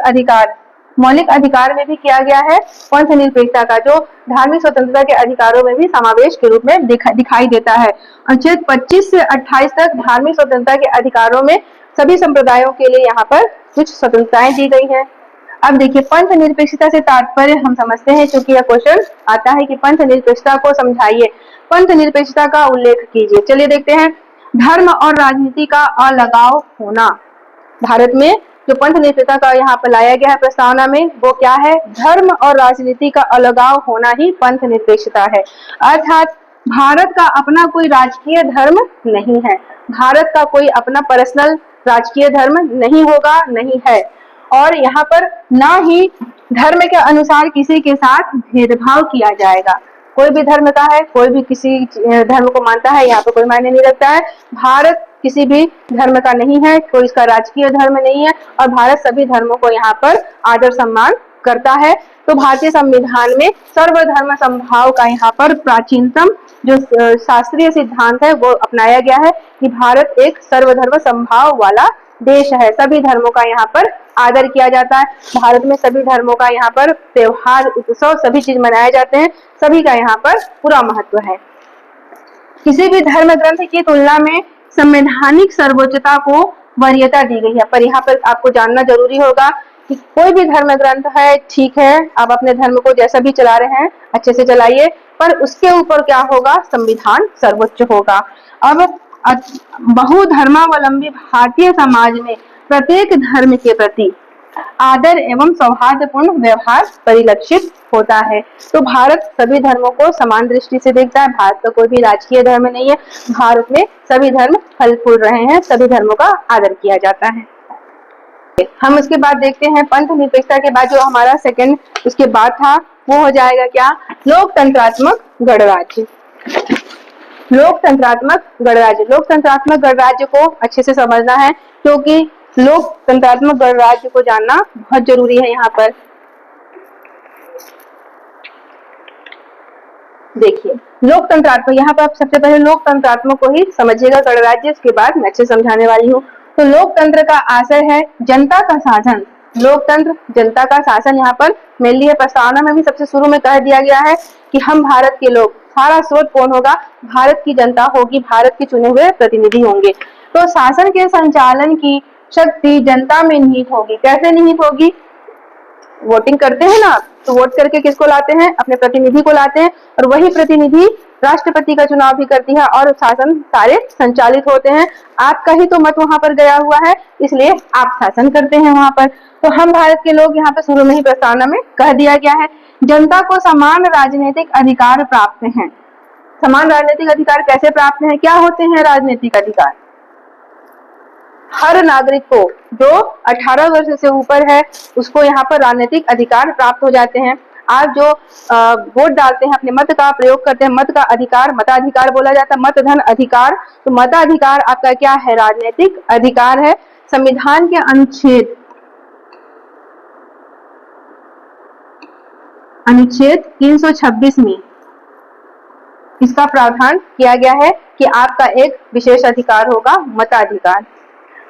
अधिकार में भी किया गया है। पंथ निरपेक्षता का जो धार्मिक स्वतंत्रता के अधिकारों में भी समावेश के रूप में दिखाई देता है। अनुच्छेद 25 से 28 तक धार्मिक स्वतंत्रता के अधिकारों में सभी संप्रदायों के लिए यहाँ पर कुछ स्वतंत्रताएं दी गई है। अब देखिए पंथ निरपेक्षता से तात्पर्य हम समझते हैं, क्योंकि यह क्वेश्चन आता है कि पंथ निरपेक्षता को समझाइए, पंथ निरपेक्षता का उल्लेख कीजिए। चलिए देखते हैं, धर्म और राजनीति का अलगाव होना। भारत में जो पंथ निरपेक्षता का यहाँ पर लाया गया है प्रस्तावना में वो क्या है, धर्म और राजनीति का अलगाव होना ही पंथ निरपेक्षता है। अर्थात भारत का अपना कोई राजकीय धर्म नहीं है, भारत का कोई अपना पर्सनल राजकीय धर्म नहीं होगा, नहीं है, और यहाँ पर ना ही धर्म के अनुसार किसी के साथ भेदभाव किया जाएगा। कोई भी धर्म का है, कोई भी किसी धर्म को मानता है, यहाँ पर कोई मायने नहीं रखता है। भारत किसी भी धर्म का नहीं है, कोई इसका राजकीय धर्म नहीं है और भारत सभी धर्मों को यहाँ पर आदर सम्मान करता है। तो भारतीय संविधान में सर्वधर्म समभाव का यहाँ पर प्राचीनतम जो शास्त्रीय सिद्धांत है वो अपनाया गया है कि भारत एक सर्वधर्म समभाव वाला देश है, सभी धर्मों का यहाँ पर आदर किया जाता है। भारत में सभी धर्मों का यहाँ पर त्योहार, उत्सव, सभी चीज मनाए जाते हैं, सभी का यहाँ पर पूरा महत्व है। किसी भी धर्म ग्रंथ की तुलना में संवैधानिक सर्वोच्चता को वरीयता दी गई है। पर यहाँ पर आपको जानना जरूरी होगा कि कोई भी धर्म ग्रंथ है, ठीक है, आप अपने धर्म को जैसा भी चला रहे हैं अच्छे से चलाइए, पर उसके ऊपर क्या होगा, संविधान सर्वोच्च होगा। अब बहुधर्मावलंबी भारतीय समाज में प्रत्येक धर्म के प्रति आदर एवं सौहार्दपूर्ण व्यवहार परिलक्षित होता है। तो भारत सभी धर्मों को समान दृष्टि से देखता है, भारत का कोई भी राजकीय धर्म नहीं है, भारत में सभी धर्म फल फूल रहे हैं, सभी धर्मों का आदर किया जाता है। हम उसके बाद देखते हैं पंथ निरपेक्षता के बाद जो हमारा सेकंड उसके बाद था वो हो जाएगा क्या, लोकतंत्रात्मक गणराज्य। लोकतंत्रात्मक गणराज्य, लोकतंत्रात्मक गणराज्य को अच्छे से समझना है क्योंकि लोकतंत्रात्मक गणराज्य को जानना बहुत जरूरी है। यहाँ पर देखिए लोकतंत्रात्मक, यहाँ पर आप सबसे पहले लोकतंत्रात्मक को ही समझिएगा गणराज्य, इसके बाद मैं अच्छे समझाने वाली हूँ। तो लोकतंत्र का आशय है जनता का शासन, लोकतंत्र जनता का शासन। यहाँ पर मेनली है प्रस्तावना में भी सबसे शुरू में कह दिया गया है कि हम भारत के लोग, सारा स्रोत कौन होगा, भारत की जनता होगी, भारत के चुने हुए प्रतिनिधि होंगे। तो शासन के संचालन की शक्ति जनता में निहित होगी। कैसे निहित होगी, वोटिंग करते हैं ना, तो वोट करके किसको लाते हैं, अपने प्रतिनिधि को लाते हैं, और वही प्रतिनिधि राष्ट्रपति का चुनाव भी करती है और शासन सारे संचालित होते हैं। आपका ही तो मत वहां पर गया हुआ है, इसलिए आप शासन करते हैं वहां पर। तो हम भारत के लोग, यहाँ पे शुरू में ही प्रस्तावना में कह दिया गया है, जनता को समान राजनीतिक अधिकार प्राप्त हैं। समान राजनीतिक अधिकार कैसे प्राप्त हैं, क्या होते हैं राजनीतिक अधिकार, हर नागरिक को जो 18 वर्ष से ऊपर है उसको यहाँ पर राजनीतिक अधिकार प्राप्त हो जाते हैं। आप जो वोट डालते हैं, अपने मत का प्रयोग करते हैं, मत का अधिकार मताधिकार बोला जाता है, मतधन अधिकार। तो मताधिकार आपका क्या है, राजनीतिक अधिकार है। संविधान के अनुच्छेद 326 में इसका प्रावधान किया गया है कि आपका एक विशेष अधिकार होगा, मताधिकार।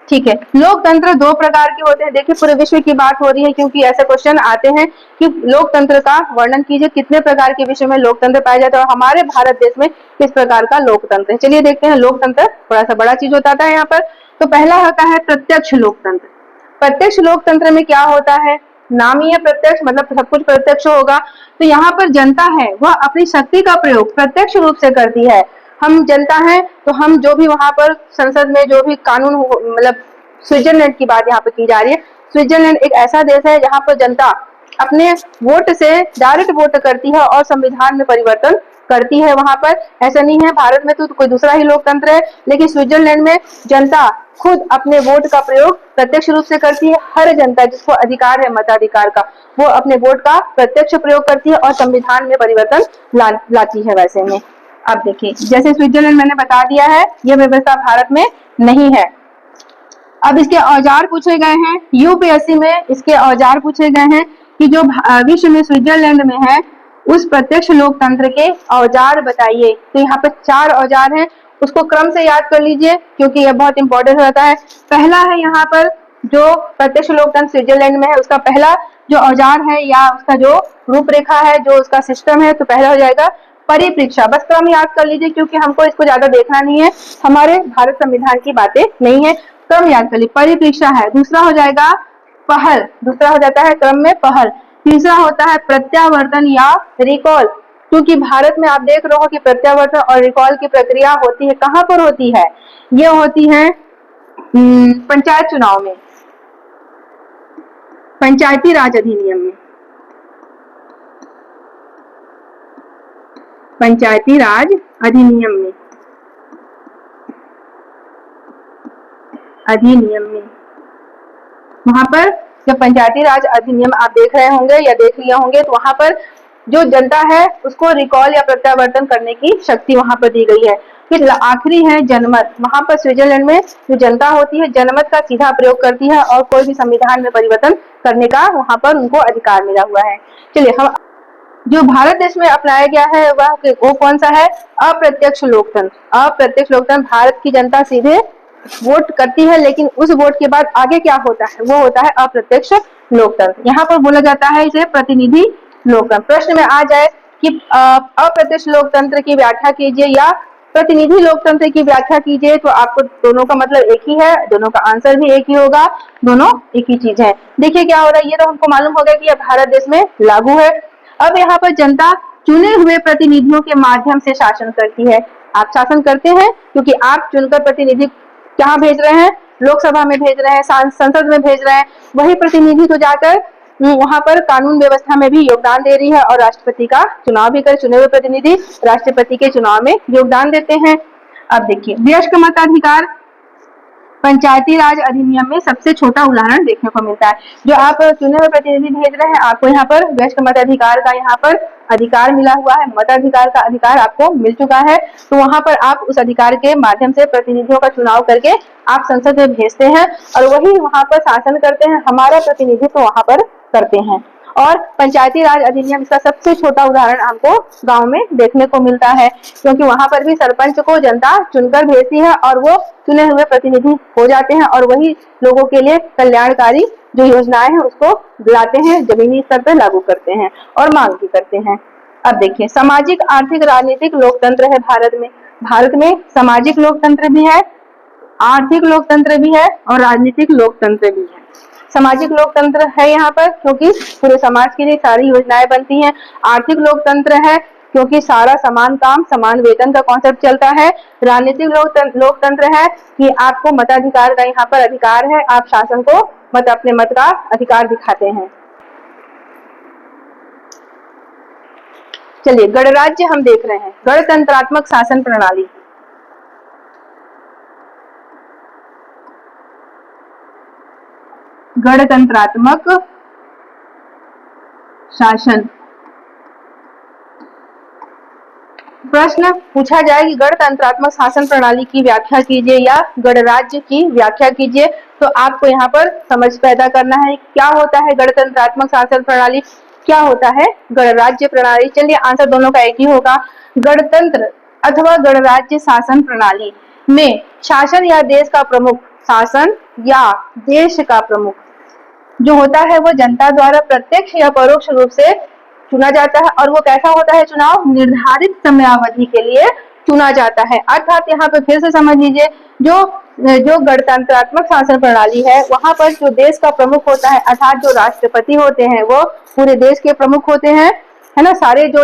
ठीक है, लोकतंत्र दो प्रकार के होते हैं। देखिए पूरे विश्व की बात हो रही है क्योंकि ऐसे क्वेश्चन आते हैं कि लोकतंत्र का वर्णन कीजिए, कितने प्रकार के विषय में लोकतंत्र पाया जाता है और हमारे भारत देश में किस प्रकार का लोकतंत्र है। चलिए देखते हैं, लोकतंत्र थोड़ा सा बड़ा चीज होता है यहाँ पर। तो पहला होता है प्रत्यक्ष लोकतंत्र। प्रत्यक्ष लोकतंत्र में क्या होता है, नाम ही है प्रत्यक्ष, मतलब सब कुछ प्रत्यक्ष होगा। तो यहाँ पर जनता है वह अपनी शक्ति का प्रयोग प्रत्यक्ष रूप से करती है। हम जनता हैं तो हम जो भी वहां पर संसद में जो भी कानून, मतलब स्विट्जरलैंड की बात यहाँ पर की जा रही है। स्विट्जरलैंड एक ऐसा देश है जहाँ पर जनता अपने वोट से डायरेक्ट वोट करती है और संविधान में परिवर्तन करती है। वहां पर ऐसा नहीं है, भारत में तो कोई दूसरा ही लोकतंत्र है, लेकिन स्विट्जरलैंड में जनता खुद अपने वोट का प्रयोग प्रत्यक्ष रूप से करती है। हर जनता जिसको अधिकार है मताधिकार का, वो अपने वोट का प्रत्यक्ष प्रयोग करती है और संविधान में परिवर्तन लाती है। वैसे में अब देखिए, जैसे स्विट्जरलैंड मैंने बता दिया है, यह व्यवस्था भारत में नहीं है। अब इसके औजार पूछे गए हैं, यूपीएससी में इसके औजार पूछे गए हैं कि जो विश्व में स्विट्जरलैंड में है उस प्रत्यक्ष लोकतंत्र के औजार बताइए। तो यहाँ पे 4 औजार हैं, उसको क्रम से याद कर लीजिए क्योंकि यह बहुत इंपॉर्टेंट होता है। पहला है यहाँ पर जो प्रत्यक्ष लोकतंत्र स्विट्जरलैंड में है उसका पहला जो औजार है या उसका जो रूपरेखा है, जो उसका सिस्टम है, तो पहला हो जाएगा परिप्रेक्षा। बस क्रम याद कर लीजिए क्योंकि हमको इसको ज्यादा देखना नहीं है, हमारे भारत संविधान की बातें नहीं है, क्रम याद कर लीजिए। परिप्रेक्षा है, दूसरा हो जाएगा पहल, दूसरा हो जाता है क्रम में पहल। तीसरा होता है प्रत्यावर्तन या रिकॉल, क्योंकि भारत में आप देख रहे हो कि प्रत्यावर्तन और रिकॉल की प्रक्रिया होती है, कहां पर होती है, ये होती है पंचायत चुनाव में, पंचायती राज अधिनियम में, पंचायती राज अधिनियम में, वहां पर जब पंचायती राज अधिनियम आप देख रहे होंगे या देख लिए होंगे तो वहां पर जो जनता है उसको रिकॉल या प्रत्यावर्तन करने की शक्ति वहां पर दी गई है। फिर आखिरी है जनमत, वहां पर स्विट्जरलैंड में जो जनता होती है जनमत का सीधा प्रयोग करती है और कोई भी संविधान में परिवर्तन करने का वहां पर उनको अधिकार मिला हुआ है। चलिए, हम जो भारत देश में अपनाया गया है वो कौन सा है, अप्रत्यक्ष लोकतंत्र। अप्रत्यक्ष लोकतंत्र, भारत की जनता सीधे वोट करती है लेकिन उस वोट के बाद आगे क्या होता है वो होता है अप्रत्यक्ष लोकतंत्र। यहाँ पर बोला जाता है इसे प्रतिनिधि लोकतंत्र। प्रश्न में आ जाए कि अप्रत्यक्ष लोकतंत्र की व्याख्या कीजिए या प्रतिनिधि लोकतंत्र की व्याख्या कीजिए, तो आपको दोनों का मतलब एक ही है, दोनों का आंसर भी एक ही होगा, दोनों एक ही चीज है। देखिए क्या हो रहा है, ये तो हमको मालूम हो गया कि यह भारत देश में लागू है। अब यहाँ पर जनता चुने हुए प्रतिनिधियों के माध्यम से शासन करती है। आप शासन करते हैं क्योंकि आप चुनकर प्रतिनिधि कहाँ भेज रहे हैं, लोकसभा में भेज रहे हैं, संसद में भेज रहे हैं। वही प्रतिनिधि तो जाकर वहां पर कानून व्यवस्था में भी योगदान दे रही है और राष्ट्रपति का चुनाव भी कर, चुने हुए प्रतिनिधि राष्ट्रपति के चुनाव में योगदान देते हैं। अब देखिए, वयस्क मताधिकार, पंचायती राज अधिनियम में सबसे छोटा उदाहरण देखने को मिलता है। जो आप चुने हुए प्रतिनिधि भेज रहे हैं, आपको यहाँ पर व्यस्क मताधिकार का यहाँ पर अधिकार मिला हुआ है, मताधिकार का अधिकार आपको मिल चुका है। तो वहां पर आप उस अधिकार के माध्यम से प्रतिनिधियों का चुनाव करके आप संसद में भेजते हैं और वही वहां पर शासन करते हैं, हमारा प्रतिनिधित्व वहां पर करते हैं। और पंचायती राज अधिनियम इसका सबसे छोटा उदाहरण हमको गांव में देखने को मिलता है, क्योंकि वहां पर भी सरपंच को जनता चुनकर भेजती है और वो चुने हुए प्रतिनिधि हो जाते हैं और वही लोगों के लिए कल्याणकारी जो योजनाएं हैं उसको लाते हैं, जमीनी स्तर पर लागू करते हैं और मांग भी करते हैं। अब देखिए, सामाजिक, आर्थिक, राजनीतिक लोकतंत्र है भारत में। भारत में सामाजिक लोकतंत्र भी है, आर्थिक लोकतंत्र भी है और राजनीतिक लोकतंत्र भी है। सामाजिक लोकतंत्र है यहाँ पर क्योंकि पूरे समाज के लिए सारी योजनाएं बनती हैं। आर्थिक लोकतंत्र है क्योंकि सारा समान काम समान वेतन का कॉन्सेप्ट चलता है। राजनीतिक लोकतंत्र है कि आपको मताधिकार का यहाँ पर अधिकार है, आप शासन को अपने मत का अधिकार दिखाते हैं। चलिए, गणराज्य हम देख रहे हैं, गणतंत्रात्मक शासन प्रणाली। गणतंत्रात्मक शासन। प्रश्न पूछा जाए कि गणतंत्रात्मक शासन प्रणाली की व्याख्या कीजिए या गणराज्य की व्याख्या कीजिए, तो आपको यहाँ पर समझ पैदा करना है क्या होता है गणतंत्रात्मक शासन प्रणाली, क्या होता है गणराज्य प्रणाली। चलिए, आंसर दोनों का एक ही होगा। गणतंत्र अथवा गणराज्य शासन प्रणाली में शासन या देश का प्रमुख, शासन या देश का प्रमुख जो होता है वो जनता द्वारा प्रत्यक्ष या परोक्ष रूप से चुना जाता है। और वो कैसा होता है चुनाव? निर्धारित समयावधि के लिए चुना जाता है। अर्थात यहाँ पे फिर से समझ लीजिए, जो गणतंत्रात्मक शासन प्रणाली है वहां पर जो देश का प्रमुख होता है, अर्थात जो राष्ट्रपति होते हैं वो पूरे देश के प्रमुख होते हैं, है ना। सारे जो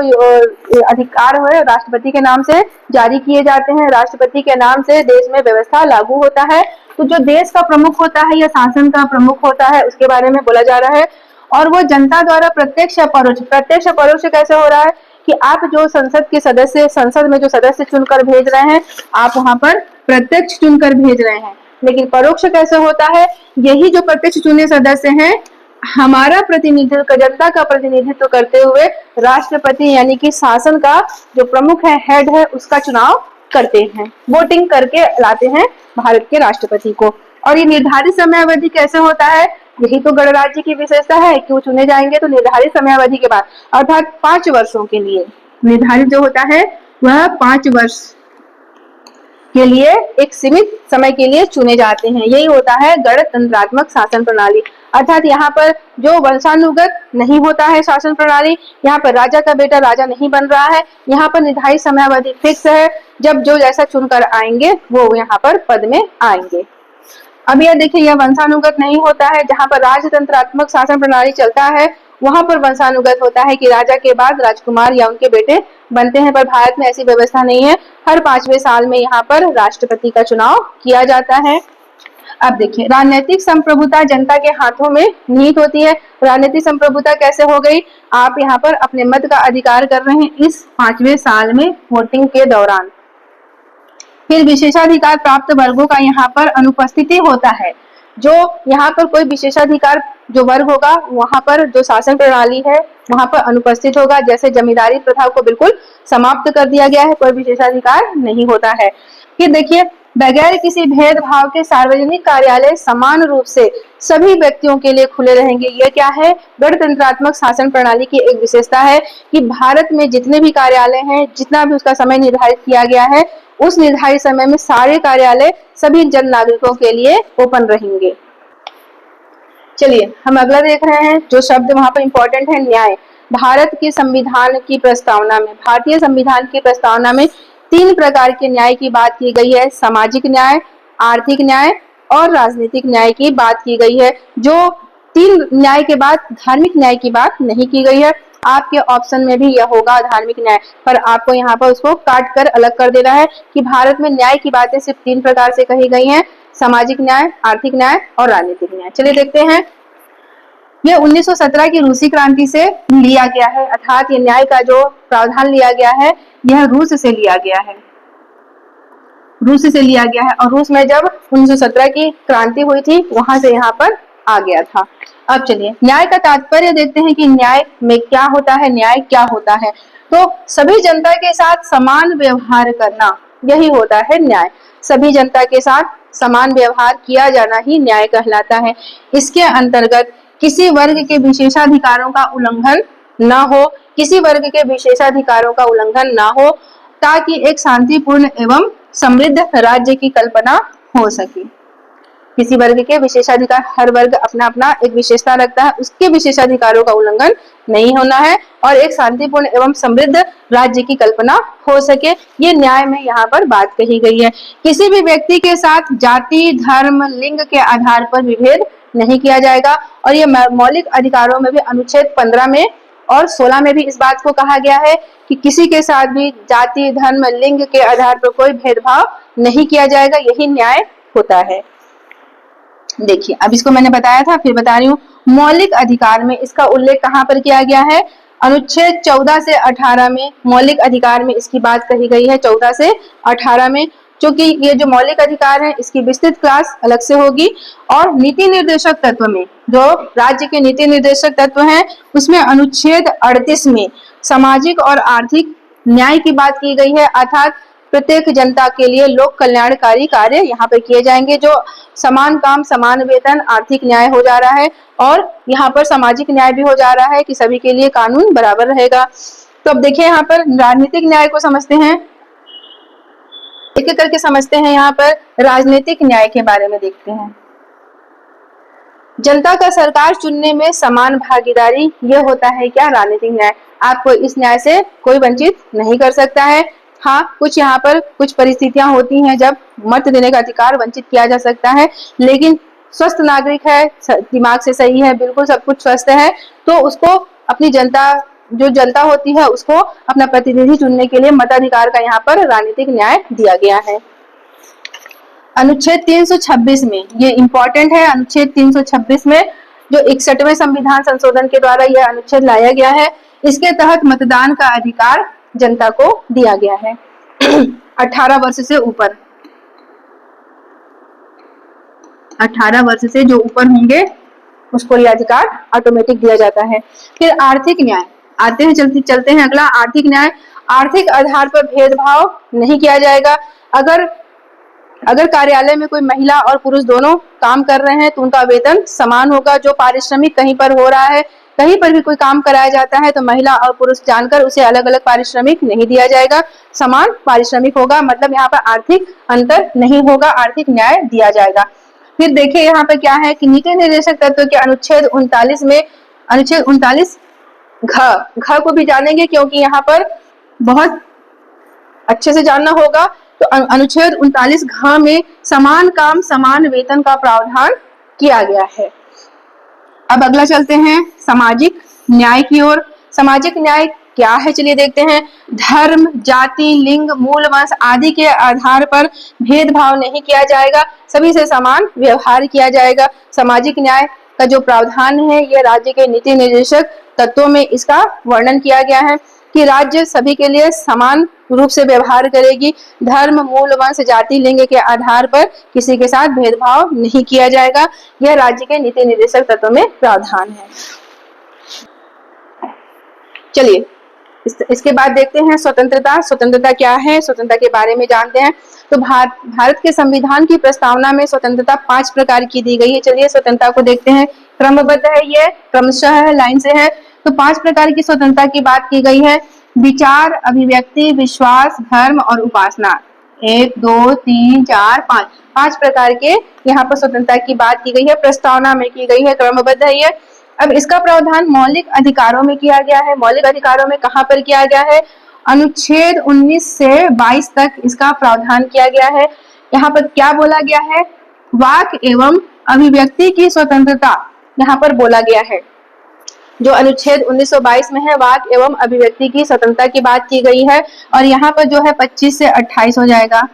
अधिकार है राष्ट्रपति के नाम से जारी किए जाते हैं, राष्ट्रपति के नाम से देश में व्यवस्था लागू होता है। तो जो देश का प्रमुख होता है या शासन का प्रमुख होता है उसके बारे में बोला जा रहा है। और वो जनता द्वारा प्रत्यक्ष या परोक्ष, प्रत्यक्ष परोक्ष कैसे हो रहा है कि आप जो संसद के सदस्य, संसद में जो सदस्य चुनकर भेज रहे हैं, आप वहां पर प्रत्यक्ष चुनकर भेज रहे हैं। लेकिन परोक्ष कैसे होता है? यही जो प्रत्यक्ष चुने सदस्य हैं हमारा प्रतिनिधित्व, जनता का प्रतिनिधित्व करते हुए राष्ट्रपति यानी कि शासन का जो प्रमुख है, हेड है, उसका चुनाव करते हैं, वोटिंग करके लाते हैं भारत के राष्ट्रपति को। और ये निर्धारित समयावधि कैसे होता है? यही तो गणराज्य की विशेषता है कि वो चुने जाएंगे तो निर्धारित समयावधि के बाद, अर्थात 5 वर्षों के लिए निर्धारित जो होता है वह 5 वर्ष के लिए एक सीमित समय के लिए चुने जाते हैं। यही होता है गणतंत्रात्मक शासन प्रणाली। अर्थात यहाँ पर जो वंशानुगत नहीं होता है शासन प्रणाली, यहाँ पर राजा का बेटा राजा नहीं बन रहा है, यहाँ पर निर्धारित समयावधि फिक्स है, जब जो जैसा चुनकर आएंगे वो यहाँ पर पद में आएंगे। अब यह देखिए, यह वंशानुगत नहीं होता है। जहाँ पर राजतंत्रात्मक शासन प्रणाली चलता है वहां पर वंशानुगत होता है कि राजा के बाद राजकुमार या उनके बेटे बनते हैं, पर भारत में ऐसी व्यवस्था नहीं है। हर 5वें साल में यहाँ पर राष्ट्रपति का चुनाव किया जाता है। अब देखिए, राजनीतिक संप्रभुता जनता के हाथों में निहित होती है। राजनीतिक संप्रभुता कैसे हो गई? आप यहाँ पर अपने मत का अधिकार कर रहे हैं इस 5वें साल में वोटिंग के दौरान। फिर विशेषाधिकार प्राप्त वर्गों का यहाँ पर अनुपस्थिति होता है। जो यहाँ पर कोई विशेषाधिकार जो वर्ग होगा वहां पर जो शासन प्रणाली है वहां पर अनुपस्थित होगा। जैसे जमींदारी प्रथा को बिल्कुल समाप्त कर दिया गया है, कोई विशेषाधिकार नहीं होता है। फिर देखिए, बगैर किसी भेदभाव के सार्वजनिक कार्यालय समान रूप से सभी व्यक्तियों के लिए खुले रहेंगे। यह क्या है? गणतंत्रात्मक शासन प्रणाली की एक विशेषता है कि भारत में जितने भी कार्यालय हैं, जितना भी उसका समय निर्धारित किया गया है, उस निर्धारित समय में सारे कार्यालय सभी जन नागरिकों के लिए ओपन रहेंगे। चलिए, हम अगला देख रहे हैं। जो शब्द वहां पर इंपॉर्टेंट है, न्याय। भारत के संविधान की प्रस्तावना में, भारतीय संविधान की प्रस्तावना में 3 प्रकार के न्याय की बात की गई है। सामाजिक न्याय, आर्थिक न्याय और राजनीतिक न्याय की बात की गई है। जो 3 न्याय के बाद धार्मिक न्याय की बात नहीं की गई है। आपके ऑप्शन में भी यह होगा धार्मिक न्याय, पर आपको यहाँ पर उसको काट कर अलग कर देना है कि भारत में न्याय की बातें सिर्फ 3 प्रकार से कही गई हैं, सामाजिक न्याय, आर्थिक न्याय और राजनीतिक न्याय। चलिए देखते हैं। यह 1917 की रूसी क्रांति से लिया गया है, अर्थात ये न्याय का जो प्रावधान लिया गया है यह रूस से लिया गया है। रूस से लिया गया है, और रूस में जब 1917 की क्रांति हुई थी वहां से यहाँ पर आ गया था। अब चलिए न्याय का तात्पर्य देखते हैं कि न्याय में क्या होता है, न्याय क्या होता है। तो सभी जनता के साथ समान व्यवहार करना, यही होता है न्याय। सभी जनता के साथ समान व्यवहार किया जाना ही न्याय कहलाता है। इसके अंतर्गत किसी वर्ग के विशेषाधिकारों का उल्लंघन न हो, किसी वर्ग के विशेषाधिकारों का उल्लंघन न हो, ताकि एक शांतिपूर्ण एवं समृद्ध राज्य की कल्पना हो सके। किसी वर्ग के विशेषाधिकार, हर वर्ग अपना अपना एक विशेषता रखता है, उसके विशेषाधिकारों का उल्लंघन नहीं होना है और एक शांतिपूर्ण एवं समृद्ध राज्य की कल्पना हो सके, ये न्याय में यहाँ पर बात कही गई है। किसी भी व्यक्ति के साथ जाति, धर्म, लिंग के आधार पर विभेद नहीं किया जाएगा, और ये मौलिक अधिकारों में भी अनुच्छेद 15 में और 16 में भी इस बात को कहा गया है कि किसी के साथ भी जाति, धर्म, लिंग के आधार पर कोई भेदभाव नहीं किया जाएगा, यही न्याय होता है। देखिए अब इसको मैंने बताया था, फिर बता रही हूँ। मौलिक अधिकार में इसका उल्लेख कहाँ पर किया गया है? अनुच्छेद 14 से 18 में मौलिक अधिकार में इसकी बात कही गई है, 14 से 18 में। क्योंकि ये जो मौलिक अधिकार है इसकी विस्तृत क्लास अलग से होगी। और नीति निर्देशक तत्व में, जो राज्य के नीति निर्देशक तत्व हैं, उसमें अनुच्छेद 38 में सामाजिक और आर्थिक न्याय की बात की गई है, अर्थात प्रत्येक जनता के लिए लोक कल्याणकारी कार्य यहाँ पे किए जाएंगे। जो समान काम समान वेतन, आर्थिक न्याय हो जा रहा है, और यहाँ पर सामाजिक न्याय भी हो जा रहा है कि सभी के लिए कानून बराबर रहेगा। तो अब देखिए यहाँ पर राजनीतिक न्याय को समझते हैं, एक एक करके समझते हैं। यहाँ पर राजनीतिक न्याय के बारे में देखते हैं। जनता का सरकार चुनने में समान भागीदारी, ये होता है क्या? राजनीतिक न्याय। आपको इस न्याय से कोई वंचित नहीं कर सकता है। हाँ, कुछ यहाँ पर कुछ परिस्थितियां होती हैं जब मत देने का अधिकार वंचित किया जा सकता है, लेकिन स्वस्थ नागरिक है, दिमाग से सही है, बिल्कुल सब कुछ स्वस्थ है, तो उसको अपनी जनता, जो जनता होती है, उसको अपना प्रतिनिधि चुनने के लिए मताधिकार का यहाँ पर राजनीतिक न्याय दिया गया है। अनुच्छेद 326 में, ये इंपॉर्टेंट है, अनुच्छेद 326 में जो 61वें संविधान संशोधन के द्वारा यह अनुच्छेद लाया गया है, इसके तहत मतदान का अधिकार जनता को दिया गया है 18 वर्ष से ऊपर। 18 वर्ष से जो ऊपर होंगे उसको यह अधिकार ऑटोमेटिक दिया जाता है। फिर आर्थिक न्याय आते हैं, चलते हैं अगला। आर्थिक न्याय, आर्थिक आधार पर भेदभाव नहीं किया जाएगा। अगर कार्यालय में कोई महिला और पुरुष दोनों काम कर रहे हैं तो उनका वेतन समान होगा। जो पारिश्रमिक कहीं पर हो रहा है, कहीं पर भी कोई काम कराया जाता है तो महिला और पुरुष जानकर उसे अलग अलग पारिश्रमिक नहीं दिया जाएगा, समान पारिश्रमिक होगा। मतलब यहाँ पर आर्थिक अंतर नहीं होगा, आर्थिक न्याय दिया जाएगा। फिर देखिए यहाँ पे क्या है कि नीति निर्देशक तत्व के अनुच्छेद 39 में, अनुच्छेद 39 घ को भी जानेंगे क्योंकि यहाँ पर बहुत अच्छे से जानना होगा। तो अनुच्छेद 39 घ में समान काम समान वेतन का प्रावधान किया गया है। अब अगला चलते हैं सामाजिक न्याय की ओर। सामाजिक न्याय क्या है, चलिए देखते हैं। धर्म, जाति, लिंग, मूल वंश आदि के आधार पर भेदभाव नहीं किया जाएगा, सभी से समान व्यवहार किया जाएगा। सामाजिक न्याय का जो प्रावधान है ये राज्य के नीति निर्देशक तत्वों में इसका वर्णन किया गया है कि राज्य सभी के लिए समान रूप से व्यवहार करेगी। धर्म, मूल वंश, जाति, लिंग के आधार पर किसी के साथ भेदभाव नहीं किया जाएगा। यह राज्य के नीति निर्देशक तत्वों में प्रावधान है। चलिए इसके बाद देखते हैं स्वतंत्रता। स्वतंत्रता क्या है, स्वतंत्रता के बारे में जानते हैं। तो भारत के संविधान की प्रस्तावना में स्वतंत्रता 5 प्रकार की दी गई है। चलिए स्वतंत्रता को देखते हैं, क्रमबद्ध है, ये क्रमशः है, लाइन से है। तो 5 प्रकार की स्वतंत्रता की बात की गई है। विचार, अभिव्यक्ति, विश्वास, धर्म और उपासना। 1 2 3 4 5 प्रकार के यहाँ पर स्वतंत्रता की बात की गई है, प्रस्तावना में की गई है, क्रमबद्ध है ये। अब इसका प्रावधान मौलिक अधिकारों में किया गया है। मौलिक अधिकारों में कहाँ पर किया गया है? अनुच्छेद 19 से 22 तक इसका प्रावधान किया गया है। यहाँ पर क्या बोला गया है? वाक एवं अभिव्यक्ति की स्वतंत्रता यहाँ पर बोला गया है। जो अनुच्छेद 1922 में है, वाक एवं अभिव्यक्ति की स्वतंत्रता की बात की गई है। और यहाँ पर जो है 25 से 28 हो जाएगा।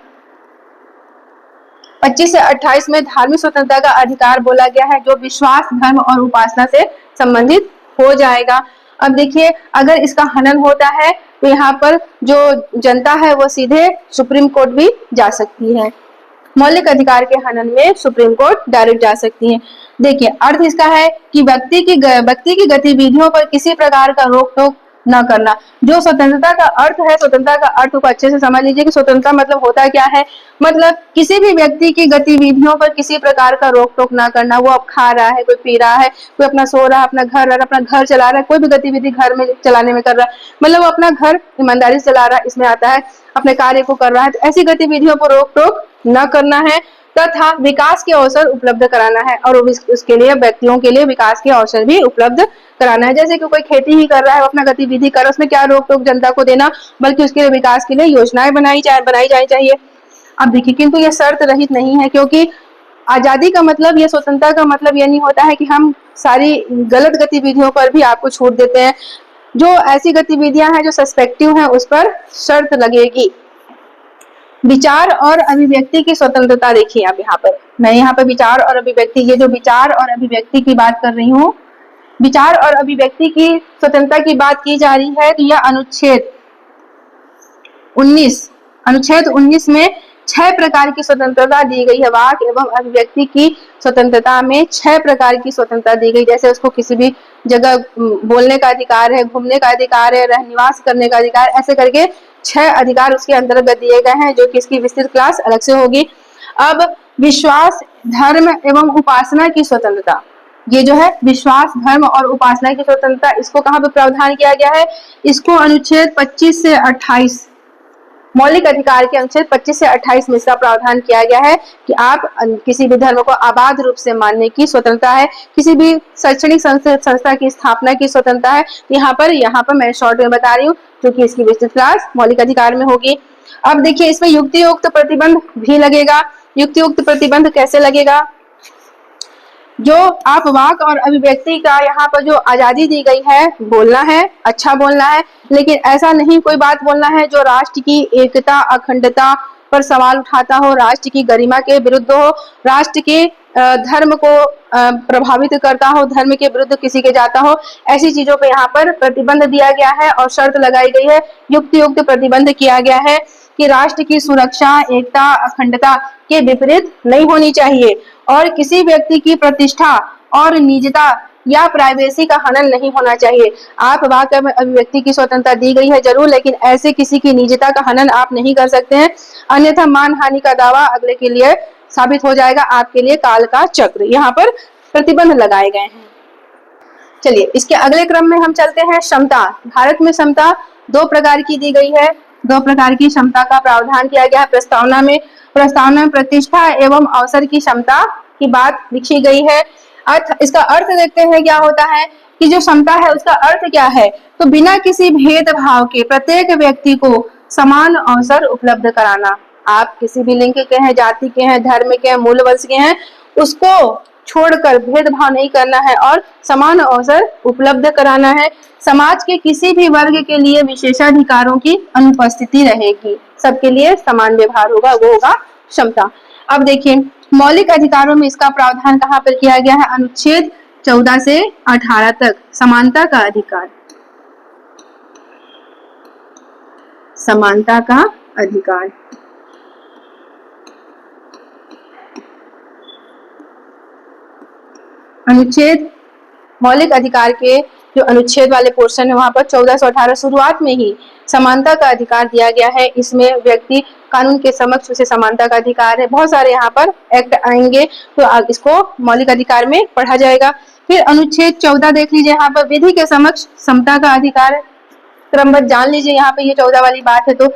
25 से 28 में धार्मिक स्वतंत्रता का अधिकार बोला गया है, जो विश्वास, धर्म और उपासना से संबंधित हो जाएगा। अब देखिए, अगर इसका हनन होता है तो यहाँ पर जो जनता है वो सीधे सुप्रीम कोर्ट भी जा सकती है। मौलिक अधिकार के हनन में सुप्रीम कोर्ट डायरेक्ट जा सकती है। देखिए, अर्थ इसका है कि व्यक्ति की गतिविधियों पर किसी प्रकार का रोक टोक न करना। जो स्वतंत्रता का अर्थ है, स्वतंत्रता का अर्थ को अच्छे से समझ लीजिए कि स्वतंत्रता मतलब होता क्या है। मतलब किसी भी व्यक्ति की गतिविधियों पर किसी प्रकार का रोक टोक ना करना। वो अब खा रहा है, कोई पी रहा है, कोई अपना सो रहा है, अपना घर चला रहा है, कोई भी गतिविधि घर में चलाने में कर रहा है, मतलब वो अपना घर ईमानदारी से चला रहा है, इसमें आता है, अपने कार्य को कर रहा है। तो ऐसी गतिविधियों पर रोक टोक न करना है तथा विकास के अवसर उपलब्ध कराना है, और उसके लिए व्यक्तियों के लिए विकास के अवसर भी उपलब्ध कराना है। जैसे कि कोई खेती ही कर रहा है, अपना गतिविधि कर रहा है, उसमें क्या रोक टोक जनता को देना, बल्कि उसके विकास के लिए योजनाएं बनाई जानी चाहिए। अब देखिए, किंतु यह शर्त रहित नहीं है, क्योंकि आजादी का मतलब, यह स्वतंत्रता का मतलब यह नहीं होता है कि हम सारी गलत गतिविधियों पर भी आपको छूट देते हैं। जो ऐसी गतिविधियां हैं जो सस्पेक्टिव हैं, उस पर शर्त लगेगी। विचार और अभिव्यक्ति की स्वतंत्रता देखिए आप यहाँ पर, मैं यहाँ पर विचार और अभिव्यक्ति, ये जो विचार और अभिव्यक्ति की बात कर रही हूँ, विचार और अभिव्यक्ति की स्वतंत्रता की बात की जा रही है। तो यह अनुच्छेद 19 में 6 प्रकार की स्वतंत्रता दी गई है। वाक एवं अभिव्यक्ति की स्वतंत्रता में 6 प्रकार की स्वतंत्रता दी गई। जैसे उसको किसी भी जगह बोलने का अधिकार है, घूमने का अधिकार है, रहनिवास करने का अधिकार, ऐसे करके 6 अधिकार उसके अंतर्गत दिए गए हैं, जो कि इसकी विस्तृत क्लास अलग से होगी। अब विश्वास, धर्म एवं उपासना की स्वतंत्रता, ये जो है विश्वास, धर्म और उपासना की स्वतंत्रता, इसको कहाँ पे प्रावधान किया गया है? इसको अनुच्छेद 25 से 28, मौलिक अधिकार के अनुच्छेद 25 से 28 में इसका प्रावधान किया गया है कि आप किसी भी धर्म को अबाध रूप से मानने की स्वतंत्रता है, किसी भी शैक्षणिक संस्था की स्थापना की स्वतंत्रता है। यहाँ पर मैं शॉर्ट में बता रही हूँ, क्योंकि इसकी विस्तृत क्लास मौलिक अधिकार में होगी। अब देखिए, इसमें युक्तियुक्त प्रतिबंध भी लगेगा। युक्तियुक्त प्रतिबंध कैसे लगेगा? जो आप वाक और अभिव्यक्ति का यहाँ पर जो आजादी दी गई है, बोलना है, अच्छा बोलना है, लेकिन ऐसा नहीं कोई बात बोलना है जो राष्ट्र की एकता, अखंडता पर सवाल उठाता हो, राष्ट्र की गरिमा के विरुद्ध हो, राष्ट्र के धर्म को प्रभावित करता हो, धर्म के विरुद्ध किसी के जाता हो, ऐसी चीजों पे यहाँ पर प्रतिबंध दिया गया है और शर्त लगाई गई है, युक्त प्रतिबंध किया गया है कि राष्ट्र की सुरक्षा, एकता, अखंडता के विपरीत नहीं होनी चाहिए, और किसी व्यक्ति की प्रतिष्ठा और निजता या प्राइवेसी का हनन नहीं होना चाहिए। आप वाक में अभिव्यक्ति की स्वतंत्रता दी गई है जरूर, लेकिन ऐसे किसी की निजता का हनन आप नहीं कर सकते हैं, अन्यथा मानहानि का दावा अगले के लिए साबित हो जाएगा, आपके लिए काल का चक्र। यहाँ पर प्रतिबंध लगाए गए हैं। चलिए, इसके अगले क्रम में हम चलते हैं। क्षमता। भारत में क्षमता 2 प्रकार की दी गई है। 2 प्रकार की क्षमता का प्रावधान किया गया है प्रस्तावना में। प्रस्तावना में प्रतिष्ठा एवं अवसर की क्षमता की बात लिखी गई है। इसका अर्थ देखते हैं क्या होता है कि जो क्षमता है उसका अर्थ क्या है, तो बिना किसी भेदभाव के प्रत्येक व्यक्ति को समान अवसर उपलब्ध कराना। आप किसी भी लिंग के हैं, जाति के हैं, धर्म के हैं, मूल वंश के हैं, उसको छोड़कर भेदभाव नहीं करना है और समान अवसर उपलब्ध कराना है। समाज के किसी भी वर्ग के लिए विशेषाधिकारों की अनुपस्थिति रहेगी, सबके लिए समान व्यवहार होगा, वो होगा क्षमता। अब देखिए, मौलिक अधिकारों में इसका प्रावधान कहाँ पर किया गया है? अनुच्छेद 14 से 18 तक। समानता का अधिकार, समानता का अधिकार, अनुच्छेद, मौलिक अधिकार के जो अनुच्छेद वाले पोर्शन है वहां पर 14 से 18 शुरुआत में ही समानता का अधिकार दिया गया है। इसमें व्यक्ति कानून के समक्ष उसे समानता का अधिकार है। बहुत सारे यहाँ पर एक्ट आएंगे तो इसको मौलिक अधिकार में पढ़ा जाएगा। फिर अनुच्छेद 14 देख लीजिए, यहाँ पर विधि के समक्ष समता का अधिकार है। क्रमबद्ध जान लीजिए, यहाँ पे ये 14 वाली बात है। तो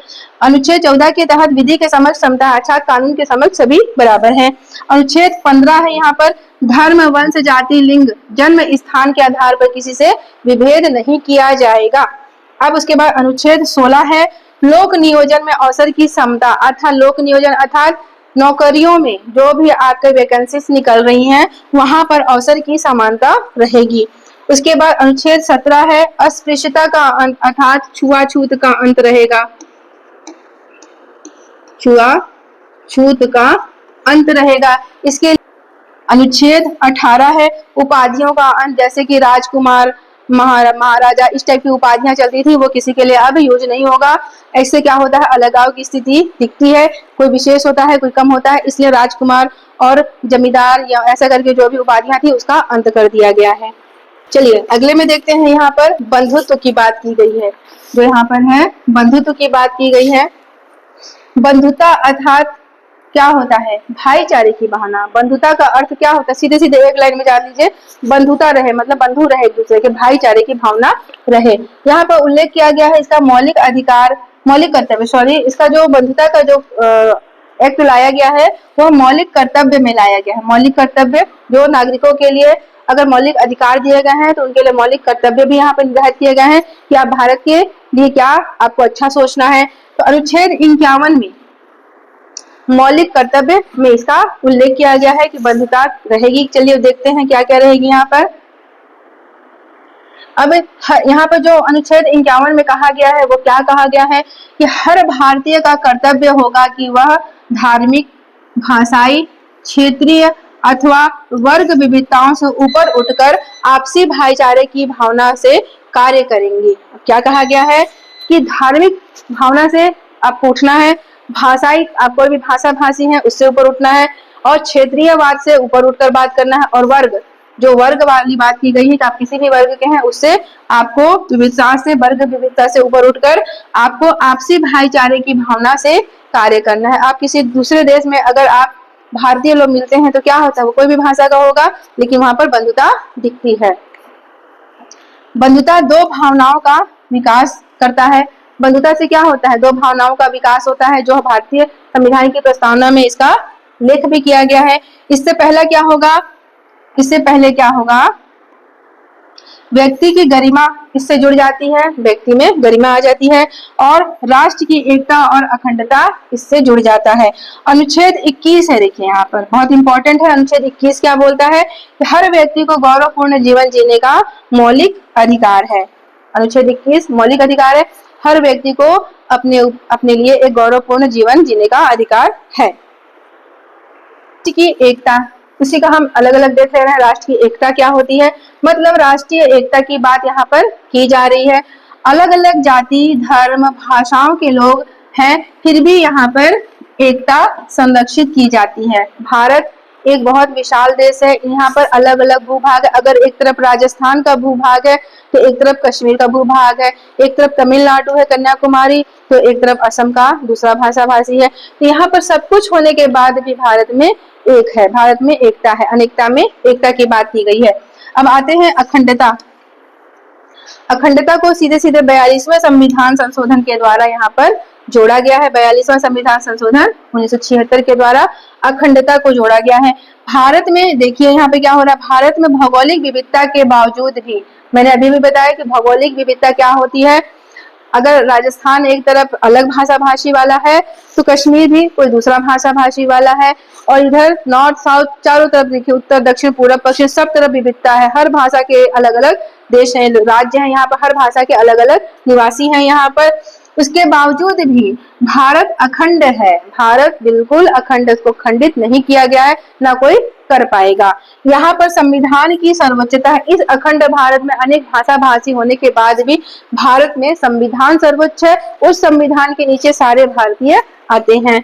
अनुच्छेद 14 के तहत विधि के समक्ष समता अर्थात कानून के समक्ष सभी बराबर हैं। अनुच्छेद 15 है यहाँ पर, धर्म, वंश, जाति, लिंग, जन्म स्थान के आधार पर किसी से विभेद नहीं किया जाएगा। अब उसके बाद अनुच्छेद 16 है, लोक नियोजन में अवसर की समता अर्थात लोक नियोजन अर्थात नौकरियों में जो भी आपके वैकेंसीज निकल रही हैं वहां पर अवसर की समानता रहेगी। उसके बाद अनुच्छेद 17 है, अस्पृश्यता का अंत अर्थात छुआछूत का अंत रहेगा, छुआछूत का अंत रहेगा। इसके अनुच्छेद 18 है, उपाधियों का अंत, जैसे कि राजकुमार, महाराजा, इस टाइप की उपाधियां चलती थी, वो किसी के लिए अब यूज नहीं होगा। ऐसे क्या होता है, अलगाव की स्थिति दिखती है, कोई विशेष होता है, कोई कम होता है, इसलिए राजकुमार और जमींदार या ऐसा करके जो भी उपाधियां थी उसका अंत कर दिया गया है। चलिए अगले में देखते हैं, यहाँ पर बंधुत्व की बात की गई है। जो यहाँ पर है बंधुत्व की बात की गई है। बंधुता अर्थात क्या होता है, भाईचारे की भावना। बंधुता का अर्थ क्या होता है, सीधे सीधे एक लाइन में जान लीजिए, बंधुता रहे मतलब बंधु रहे एक दूसरे के, भाईचारे की भावना रहे। यहाँ पर उल्लेख किया गया है इसका मौलिक अधिकार, मौलिक कर्तव्य, सॉरी, इसका जो बंधुता का जो एक्ट लाया गया है वो मौलिक कर्तव्य में लाया गया है। मौलिक कर्तव्य जो नागरिकों के लिए अगर मौलिक अधिकार दिए गए हैं तो उनके लिए मौलिक कर्तव्य भी यहाँ पर निर्धारित किए गए हैं कि आप भारत के लिए क्या आपको अच्छा सोचना है। तो अनुच्छेद 51 में मौलिक कर्तव्य में इसका उल्लेख किया गया है कि बंधुता रहेगी। चलिए देखते हैं क्या क्या रहेगी यहाँ पर। अब यहाँ पर जो अनुच्छेद 51 में कहा गया है वो क्या कहा गया है कि हर भारतीय का कर्तव्य होगा कि वह धार्मिक, भाषाई, क्षेत्रीय अथवा वर्ग विविधताओं से ऊपर उठकर आपसी भाईचारे की भावना से कार्य करेंगे। क्या कहा गया है कि धार्मिक भावना से आपको उठना है, भाषाई, आप कोई भी भाषा भाषी है उससे ऊपर उठना है, और क्षेत्रीयवाद से ऊपर उठकर बात करना है, और वर्ग, जो वर्ग वाली बात की गई है कि आप किसी भी वर्ग के हैं उससे आपको विविधता से, वर्ग विविधता से ऊपर उठकर आपको आपसी भाईचारे की भावना से कार्य करना है। आप किसी दूसरे देश में अगर आप भारतीय लोग मिलते हैं तो क्या होता है, वो कोई भी भाषा का होगा लेकिन वहां पर बंधुता दिखती है। बंधुता दो भावनाओं का विकास करता है। बंधुता से क्या होता है, दो भावनाओं का विकास होता है, जो भारतीय संविधान की प्रस्तावना में इसका उल्लेख भी किया गया है। इससे पहले क्या होगा, व्यक्ति की गरिमा इससे जुड़ जाती है, व्यक्ति में गरिमा आ जाती है, और राष्ट्र की एकता और अखंडता इससे जुड़ जाता है। अनुच्छेद 21 है, देखिए यहाँ पर बहुत इंपॉर्टेंट है। अनुच्छेद 21 क्या बोलता है कि हर व्यक्ति को गौरवपूर्ण जीवन जीने का मौलिक अधिकार है। अनुच्छेद 21 मौलिक अधिकार है, हर व्यक्ति को अपने लिए एक गौरवपूर्ण जीवन जीने का अधिकार है। राष्ट्र की एकता, इसी का हम अलग अलग देख रहे हैं। राष्ट्र की एकता क्या होती है, मतलब राष्ट्रीय एकता की बात यहाँ पर की जा रही है। अलग अलग जाति, धर्म, भाषाओं के लोग हैं, फिर भी यहाँ पर एकता संरक्षित की जाती है। भारत एक बहुत विशाल देश है, यहाँ पर अलग अलग भूभाग है। अगर एक तरफ राजस्थान का भूभाग है तो एक तरफ कश्मीर का भूभाग है, एक तरफ तमिलनाडु है, कन्याकुमारी, तो एक तरफ असम का दूसरा भाषा भाषी है। तो यहाँ पर सब कुछ होने के बाद भी भारत में एक है, भारत में एकता है, अनेकता में एकता की बात की गई है। अब आते हैं अखंडता। अखंडता को सीधे सीधे 42वें संविधान संशोधन के द्वारा यहाँ पर जोड़ा गया है। 42वां संविधान संशोधन 1976 के द्वारा अखंडता को जोड़ा गया है। भारत में देखिए यहाँ पे क्या हो रहा है, भारत में भौगोलिक विविधता के बावजूद भी, मैंने अभी भी बताया कि भौगोलिक विविधता क्या होती है। अगर राजस्थान एक तरफ अलग भाषा भाषी वाला है तो कश्मीर भी कोई दूसरा भाषा भाषी वाला है, और इधर नॉर्थ साउथ चारों तरफ देखिए, उत्तर दक्षिण पूर्व पश्चिम सब तरफ विविधता है। हर भाषा के अलग अलग देश हैं, राज्य हैं, यहाँ पर हर भाषा के अलग अलग निवासी हैं यहाँ पर। उसके बावजूद भी भारत अखंड है, भारत बिल्कुल अखंड, इसको खंडित नहीं किया गया है, ना कोई कर पाएगा। यहाँ पर संविधान की सर्वोच्चता है। इस अखंड भारत में अनेक भाषा भाषी होने के बाद भी भारत में संविधान सर्वोच्च है, उस संविधान के नीचे सारे भारतीय आते हैं,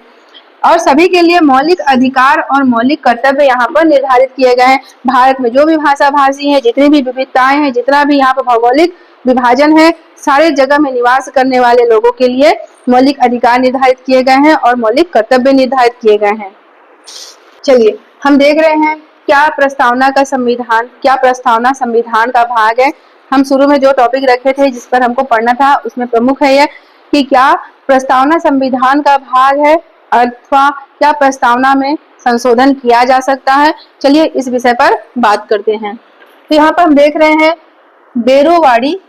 और सभी के लिए मौलिक अधिकार और मौलिक कर्तव्य यहाँ पर निर्धारित किए गए हैं। भारत में जो भी भाषा भाषी है, जितनी भी विविधताएं हैं, जितना भी यहाँ पर भौगोलिक विभाजन है, सारे जगह में निवास करने वाले लोगों के लिए मौलिक अधिकार निर्धारित किए गए हैं और मौलिक कर्तव्य निर्धारित किए गए हैं। चलिए हम देख रहे हैं क्या प्रस्तावना का संविधान, क्या प्रस्तावना संविधान का भाग है। हम शुरू में जो टॉपिक रखे थे जिस पर हमको पढ़ना था उसमें प्रमुख है यह कि क्या प्रस्तावना संविधान का भाग है अथवा क्या प्रस्तावना में संशोधन किया जा सकता है। चलिए इस विषय पर बात करते हैं। तो यहाँ पर हम देख रहे हैं बेरोवाड़ी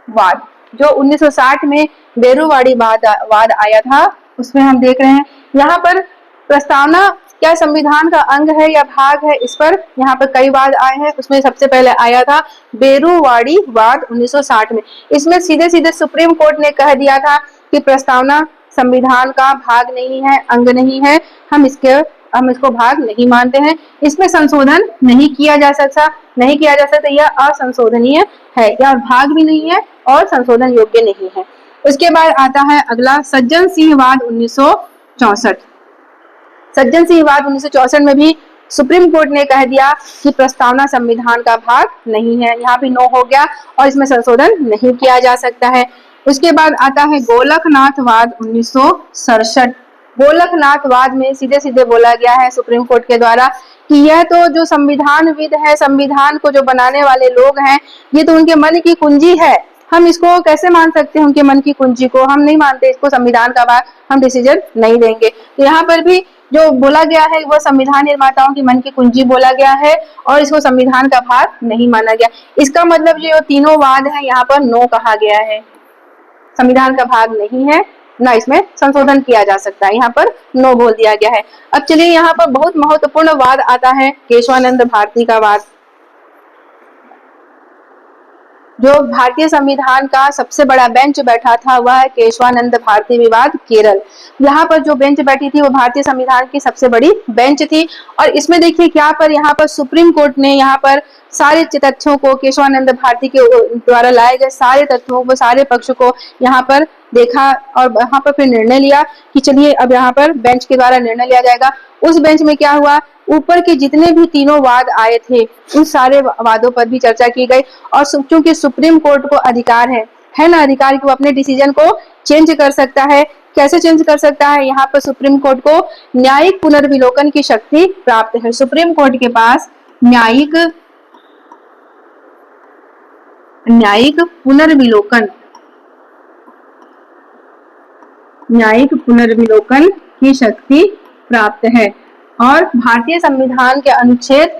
वाद, जो 1960 में बेरोवाड़ी वाद आया था, उसमें हम देख रहे हैं यहाँ पर प्रस्तावना क्या संविधान का अंग है या भाग है, इस पर यहाँ पर कई वाद आए हैं। उसमें सबसे पहले आया था बेरोवाड़ी वाद 1960 में। इसमें सीधे सीधे सुप्रीम कोर्ट ने कह दिया था कि प्रस्तावना संविधान का भाग नहीं है, अंग नहीं है, हम इसके हम इसको भाग नहीं मानते हैं, इसमें संशोधन नहीं किया जा सकता, यह असंशोधनीय है, यह भाग भी नहीं है और संशोधन योग्य नहीं है। उसके बाद आता है अगला सज्जन सिंह वाद 1964। सज्जन सिंह वाद 1964 में भी सुप्रीम कोर्ट ने कह दिया कि प्रस्तावना संविधान का भाग नहीं है, यहाँ भी नो हो गया और इसमें संशोधन नहीं किया जा सकता है। उसके बाद आता है गोलकनाथ वाद 1967। गोलकनाथ वाद में सीधे सीधे बोला गया है सुप्रीम कोर्ट के द्वारा कि यह तो जो संविधानविद है, संविधान को जो बनाने वाले लोग हैं, ये तो उनके मन की कुंजी है, हम इसको कैसे मान सकते हैं, उनके मन की कुंजी को हम नहीं मानते, इसको संविधान का भाग हम डिसीजन नहीं देंगे। तो यहाँ पर भी जो बोला गया है वह संविधान निर्माताओं की मन की कुंजी बोला गया है और इसको संविधान का भाग नहीं माना गया। इसका मतलब जो तीनों वाद है यहाँ पर नो कहा गया है, संविधान का भाग नहीं है, ना इसमें संशोधन किया जा सकता है, यहाँ पर नो बोल दिया गया है। अब चलिए यहाँ पर बहुत महत्वपूर्ण वाद आता है केशवानंद भारती का वाद। जो भारतीय संविधान का सबसे बड़ा बेंच बैठा था वह है केशवानंद भारती विवाद केरल। यहाँ पर जो बेंच बैठी थी वो भारतीय संविधान की सबसे बड़ी बेंच थी और इसमें देखिए क्या पर यहाँ पर सुप्रीम कोर्ट ने यहाँ पर सारे तथ्यों को केशवानंद भारती के द्वारा लाए गए सारे तथ्यों को, सारे पक्ष को यहाँ पर देखा और यहाँ पर फिर निर्णय लिया कि चलिए अब यहाँ पर बेंच के द्वारा निर्णय लिया जाएगा। उस बेंच में क्या हुआ, ऊपर के जितने भी तीनों वाद आए थे उन सारे वादों पर भी चर्चा की गई और चूंकि सुप्रीम कोर्ट को अधिकार है ना, अधिकार कि वो अपने डिसीजन को चेंज कर सकता है। कैसे चेंज कर सकता है, यहाँ पर सुप्रीम कोर्ट को न्यायिक पुनर्विलोकन की शक्ति प्राप्त है। सुप्रीम कोर्ट के पास न्यायिक पुनर्विलोकन की शक्ति प्राप्त है और भारतीय संविधान के अनुच्छेद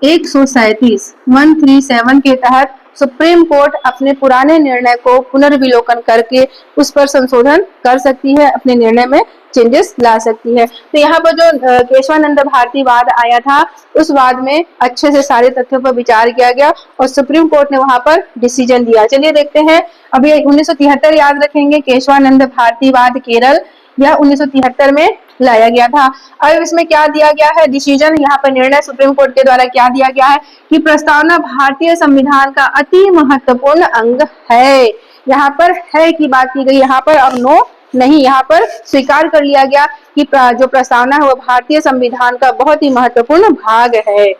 137 के तहत सुप्रीम कोर्ट अपने पुराने निर्णय को पुनर्विलोकन करके उस पर संशोधन कर सकती है, अपने निर्णय में चेंजेस ला सकती है। तो यहाँ पर जो केशवानंद भारती वाद आया था उस वाद में अच्छे से सारे तथ्यों पर विचार किया गया और सुप्रीम कोर्ट ने वहां पर डिसीजन दिया। चलिए देखते हैं, अभी 1973 याद रखेंगे, केशवानंद भारती वाद केरल, यह 1973 में लाया गया था। अब इसमें क्या दिया गया है डिसीजन, यहाँ पर निर्णय सुप्रीम कोर्ट के द्वारा क्या दिया गया है कि प्रस्तावना भारतीय संविधान का अति महत्वपूर्ण अंग है। यहाँ पर है की बात की गई, यहाँ पर अब नो नहीं, यहाँ पर स्वीकार कर लिया गया कि जो प्रस्तावना है वो भारतीय संविधान का बहुत ही महत्वपूर्ण भाग है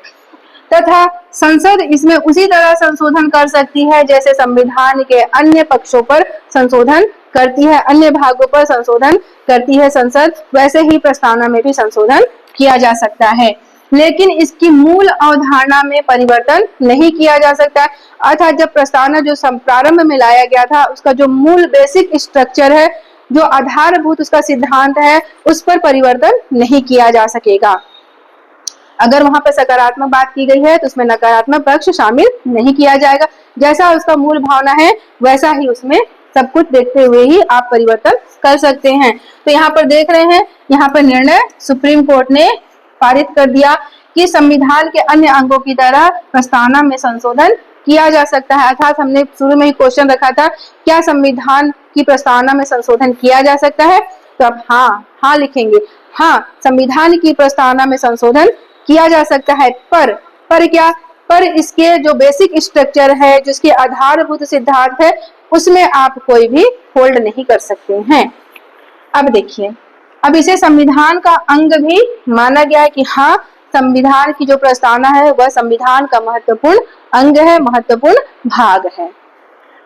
तथा संसद इसमें उसी तरह संशोधन कर सकती है जैसे संविधान के अन्य पक्षों पर संशोधन करती है, अन्य भागों पर संशोधन करती है संसद, वैसे ही प्रस्तावना में भी संशोधन किया जा सकता है, लेकिन इसकी मूल अवधारणा में परिवर्तन नहीं किया जा सकता। अर्थात जब प्रस्तावना जो प्रारंभ में लाया गया था उसका जो मूल बेसिक स्ट्रक्चर है, जो आधारभूत उसका सिद्धांत है, उस पर परिवर्तन नहीं किया जा सकेगा। अगर वहां पर सकारात्मक बात की गई है तो उसमें नकारात्मक पक्ष शामिल नहीं किया जाएगा, जैसा उसका मूल भावना है वैसा ही उसमें सब कुछ देखते हुए ही आप परिवर्तन कर सकते हैं। तो यहाँ पर देख रहे हैं, यहाँ पर निर्णय सुप्रीम कोर्ट ने पारित कर दिया कि संविधान के अन्य अंगों की तरह प्रस्तावना में संशोधन किया जा सकता है। अर्थात हमने शुरू में ही क्वेश्चन रखा था क्या संविधान की प्रस्तावना में संशोधन किया जा सकता है, तो अब हाँ लिखेंगे, हाँ संविधान की प्रस्तावना में संशोधन किया जा सकता है, पर क्या, पर इसके जो बेसिक स्ट्रक्चर है, जिसके आधारभूत सिद्धांत है, उसमें आप कोई भी होल्ड नहीं कर सकते हैं। अब देखिए, अब इसे संविधान का अंग भी माना गया है कि हाँ संविधान की जो प्रस्तावना है वह संविधान का महत्वपूर्ण अंग है, महत्वपूर्ण भाग है।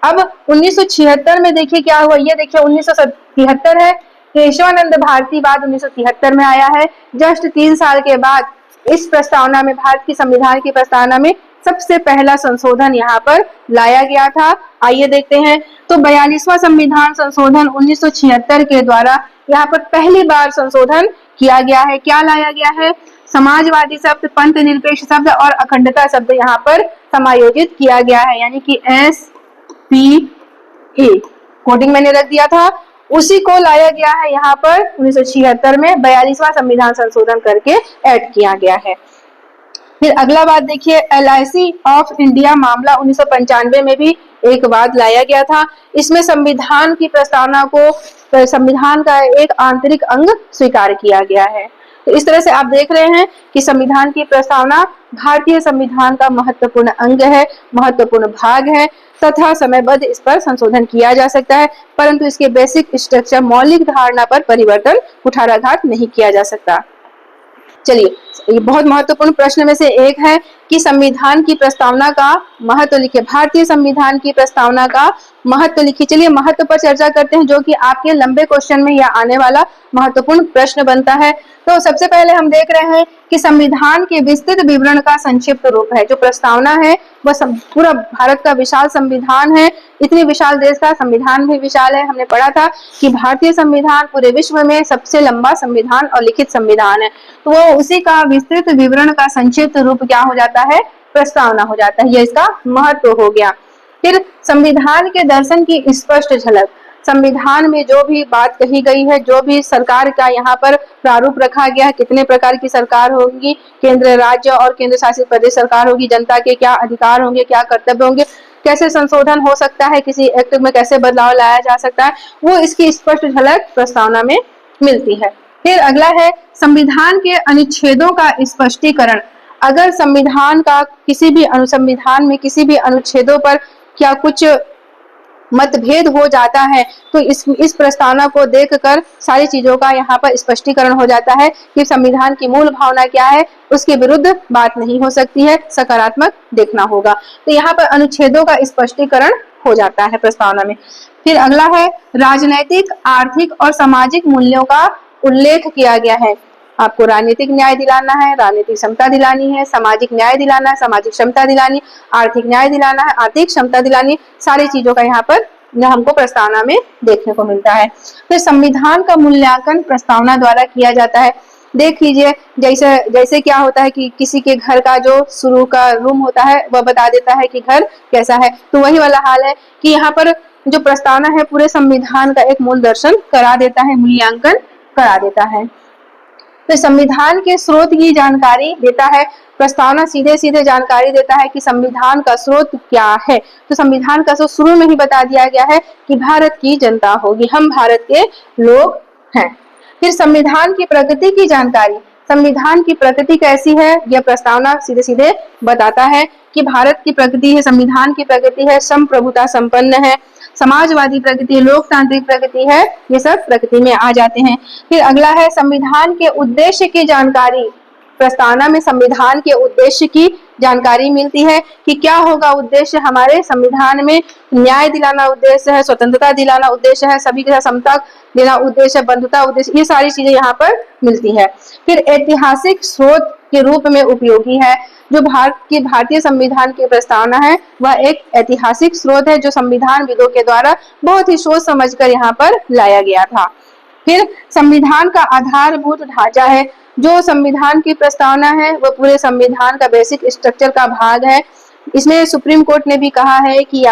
अब 1976 में देखिए क्या हुआ, ये देखिए 1973 है, केशवानंद भारती वाद 1973 में आया है। जस्ट 3 साल के बाद इस प्रस्तावना में, भारत की संविधान की प्रस्तावना में सबसे पहला संशोधन यहाँ पर लाया गया था। आइए देखते हैं, तो 42वां संविधान संशोधन 1976 के द्वारा यहाँ पर पहली बार संशोधन किया गया है। क्या लाया गया है, समाजवादी शब्द, पंथ निरपेक्ष शब्द और अखंडता शब्द यहाँ पर समायोजित किया गया है, यानी कि SPA कोडिंग मैंने रख दिया था, उसी को लाया गया है यहाँ पर 1976 में 42वां संविधान संशोधन करके ऐड किया गया है। फिर अगला बात देखिए, LIC ऑफ इंडिया मामला 1995 में भी एक वाद लाया गया था। इसमें संविधान की प्रस्तावना को संविधान का एक आंतरिक अंग स्वीकार किया गया है। तो इस तरह से आप देख रहे हैं कि संविधान की प्रस्तावना भारतीय संविधान का महत्वपूर्ण अंग है, महत्वपूर्ण भाग है तथा समयबद्ध इस पर संशोधन किया जा सकता है, परंतु इसके बेसिक स्ट्रक्चर मौलिक धारणा पर परिवर्तन कुठाराघात नहीं किया जा सकता। चलिए, ये बहुत महत्वपूर्ण प्रश्न में से एक है कि संविधान की प्रस्तावना का महत्व लिखिए। भारतीय संविधान की प्रस्तावना का महत्व लिखिए। चलिए महत्व पर चर्चा करते हैं, जो कि आपके लंबे क्वेश्चन में या आने वाला महत्वपूर्ण प्रश्न बनता है। तो सबसे पहले हम देख रहे हैं कि संविधान के विस्तृत विवरण का संक्षिप्त रूप है। जो प्रस्तावना है वह पूरा भारत का विशाल संविधान है। इतनी विशाल देश का संविधान भी विशाल है। हमने पढ़ा था कि भारतीय संविधान पूरे विश्व में सबसे लंबा संविधान और लिखित संविधान है। तो वो उसी का विस्तृत विवरण का संक्षिप्त रूप क्या हो जाता है? प्रस्तावना हो जाता है। यह इसका महत्व हो गया। फिर संविधान के दर्शन की स्पष्ट झलक। संविधान में जो भी बात कही गई है, जो भी सरकार का यहाँ पर प्रारूप रखा गया है, कितने प्रकार की सरकार होगी, केंद्र, राज्य और केंद्र शासित प्रदेश सरकार होगी, जनता के क्या अधिकार होंगे, क्या कर्तव्य होंगे, कैसे संशोधन हो सकता है, किसी एक्ट में कैसे बदलाव लाया जा सकता है, वो इसकी स्पष्ट झलक प्रस्तावना में मिलती है। फिर अगला है संविधान के अनुच्छेदों का स्पष्टीकरण। अगर संविधान का किसी भी अनुसंविधान में किसी भी अनुच्छेदों पर क्या कुछ मतभेद हो जाता है तो इस प्रस्तावना को देखकर सारी चीजों का यहाँ पर स्पष्टीकरण हो जाता है कि संविधान की मूल भावना क्या है, उसके विरुद्ध बात नहीं हो सकती है, सकारात्मक देखना होगा। तो यहाँ पर अनुच्छेदों का स्पष्टीकरण हो जाता है प्रस्तावना में। फिर अगला है राजनैतिक, आर्थिक और सामाजिक मूल्यों का उल्लेख किया गया है। आपको राजनीतिक न्याय दिलाना है, राजनीतिक समता दिलानी है, सामाजिक न्याय दिलाना है, सामाजिक क्षमता दिलानी, आर्थिक न्याय दिलाना है, आर्थिक क्षमता दिलानी, सारी चीजों का यहाँ पर हमको प्रस्तावना में देखने को मिलता है। फिर संविधान का मूल्यांकन प्रस्तावना द्वारा किया जाता है। देख लीजिए, जैसे क्या होता है कि किसी के घर का जो शुरू का रूम होता है वह बता देता है कि घर कैसा है, तो वही वाला हाल है कि यहाँ पर जो प्रस्तावना है पूरे संविधान का एक मूल दर्शन करा देता है, मूल्यांकन करा देता है। तो संविधान के स्रोत की जानकारी देता है। प्रस्तावना सीधे सीधे जानकारी देता है कि संविधान का स्रोत क्या है। तो संविधान का स्रोत शुरू में ही बता दिया गया है कि भारत की जनता होगी, हम भारत के लोग हैं। फिर संविधान की प्रकृति की जानकारी। संविधान की प्रकृति कैसी है, यह प्रस्तावना सीधे सीधे बताता है कि भारत की प्रकृति है, संविधान की प्रकृति है, संप्रभुता संपन्न है, समाजवादी प्रकृति, लोकतांत्रिक प्रकृति है, ये सब प्रकृति में आ जाते हैं। फिर अगला है संविधान के उद्देश्य की जानकारी। प्रस्तावना में संविधान के उद्देश्य की जानकारी मिलती है कि क्या होगा उद्देश्य हमारे संविधान में। न्याय दिलाना उद्देश्य है, स्वतंत्रता दिलाना उद्देश्य है, सभी के साथ समता देना उद्देश्य है, बंधुता उद्देश्य, ये सारी चीजें यहाँ पर मिलती है। फिर ऐतिहासिक स्रोत के रूप में उपयोगी है। जो भारतीय संविधान की प्रस्तावना है वह एक ऐतिहासिक स्रोत है जो संविधान विदों के द्वारा बहुत ही सोच समझकर यहाँ पर लाया गया था। फिर संविधान का आधारभूत ढांचा है। जो संविधान की प्रस्तावना है वह पूरे संविधान का बेसिक स्ट्रक्चर का भाग है। इसमें सुप्रीम कोर्ट ने भी कहा है कि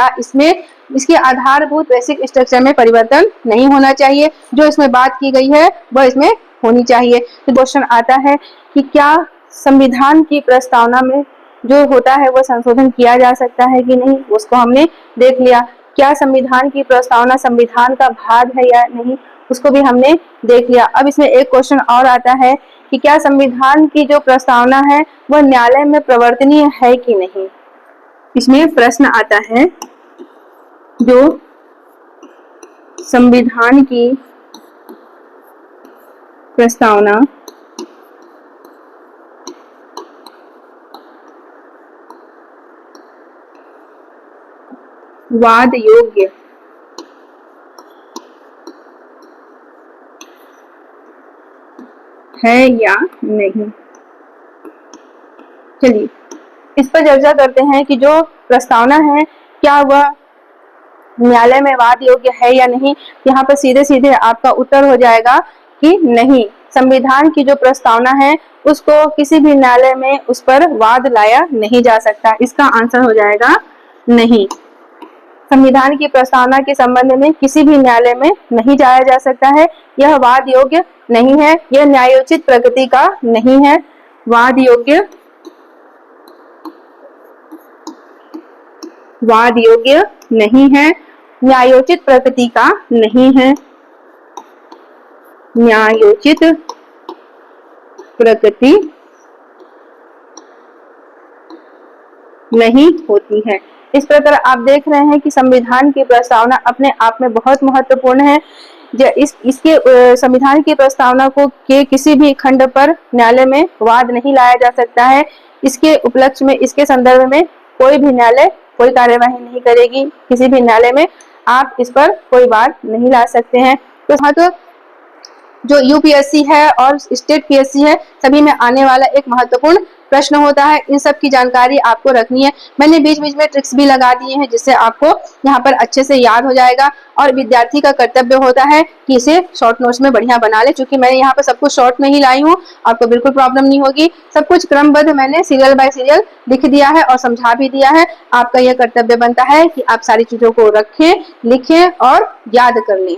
इसके आधारभूत बेसिक स्ट्रक्चर में परिवर्तन नहीं होना चाहिए, जो इसमें बात की गई है वह इसमें होनी चाहिए। तो क्वेश्चन आता है कि क्या संविधान की प्रस्तावना में जो होता है वह संशोधन किया जा सकता है कि नहीं, उसको हमने देख लिया। क्या संविधान की प्रस्तावना संविधान का भाग है या नहीं, उसको भी हमने देख लिया। अब इसमें एक क्वेश्चन और आता है कि क्या संविधान की जो प्रस्तावना है वह न्यायालय में प्रवर्तनीय है कि नहीं। इसमें प्रश्न आता है जो संविधान की प्रस्तावना वाद योग्य है या नहीं। चलिए इस पर चर्चा करते हैं कि जो प्रस्तावना है क्या वह न्यायालय में वाद योग्य है या नहीं। यहाँ पर सीधे सीधे आपका उत्तर हो जाएगा कि नहीं। संविधान की जो प्रस्तावना है उसको किसी भी न्यायालय में उस पर वाद लाया नहीं जा सकता। इसका आंसर हो जाएगा नहीं। संविधान की प्रस्तावना के संबंध में किसी भी न्यायालय में नहीं जाया जा सकता है। यह वाद योग्य नहीं है, यह न्यायोचित प्रकृति का नहीं है। वाद योग्य नहीं है, न्यायोचित प्रकृति का नहीं है, न्यायोचित प्रगति नहीं होती है। इस प्रकार आप देख रहे हैं कि संविधान की प्रस्तावना अपने आप में बहुत महत्वपूर्ण है। इसके संविधान की प्रस्तावना को के किसी भी खंड पर न्यायालय में वाद नहीं लाया जा सकता है। इसके उपलक्ष्य में, इसके संदर्भ में कोई भी न्यायालय कोई कार्यवाही नहीं करेगी। किसी भी न्यायालय में आप इस पर कोई वाद नहीं ला सकते हैं। तो जो यूपीएससी है और स्टेट पीएससी है, सभी में आने वाला एक महत्वपूर्ण प्रश्न होता है। इन सब की जानकारी आपको रखनी है। मैंने बीच बीच में ट्रिक्स भी लगा दिए हैं जिससे आपको यहाँ पर अच्छे से याद हो जाएगा। और विद्यार्थी का कर्तव्य होता है कि इसे शॉर्ट नोट्स में बढ़िया बना ले। क्योंकि मैं यहाँ पर सब कुछ शॉर्ट में ही लाई हूँ, आपको बिल्कुल प्रॉब्लम नहीं होगी। सब कुछ क्रमबद्ध मैंने सीरियल बाय सीरियल लिख दिया है और समझा भी दिया है। आपका यह कर्तव्य बनता है कि आप सारी चीजों को रखें, लिखें और याद कर लें।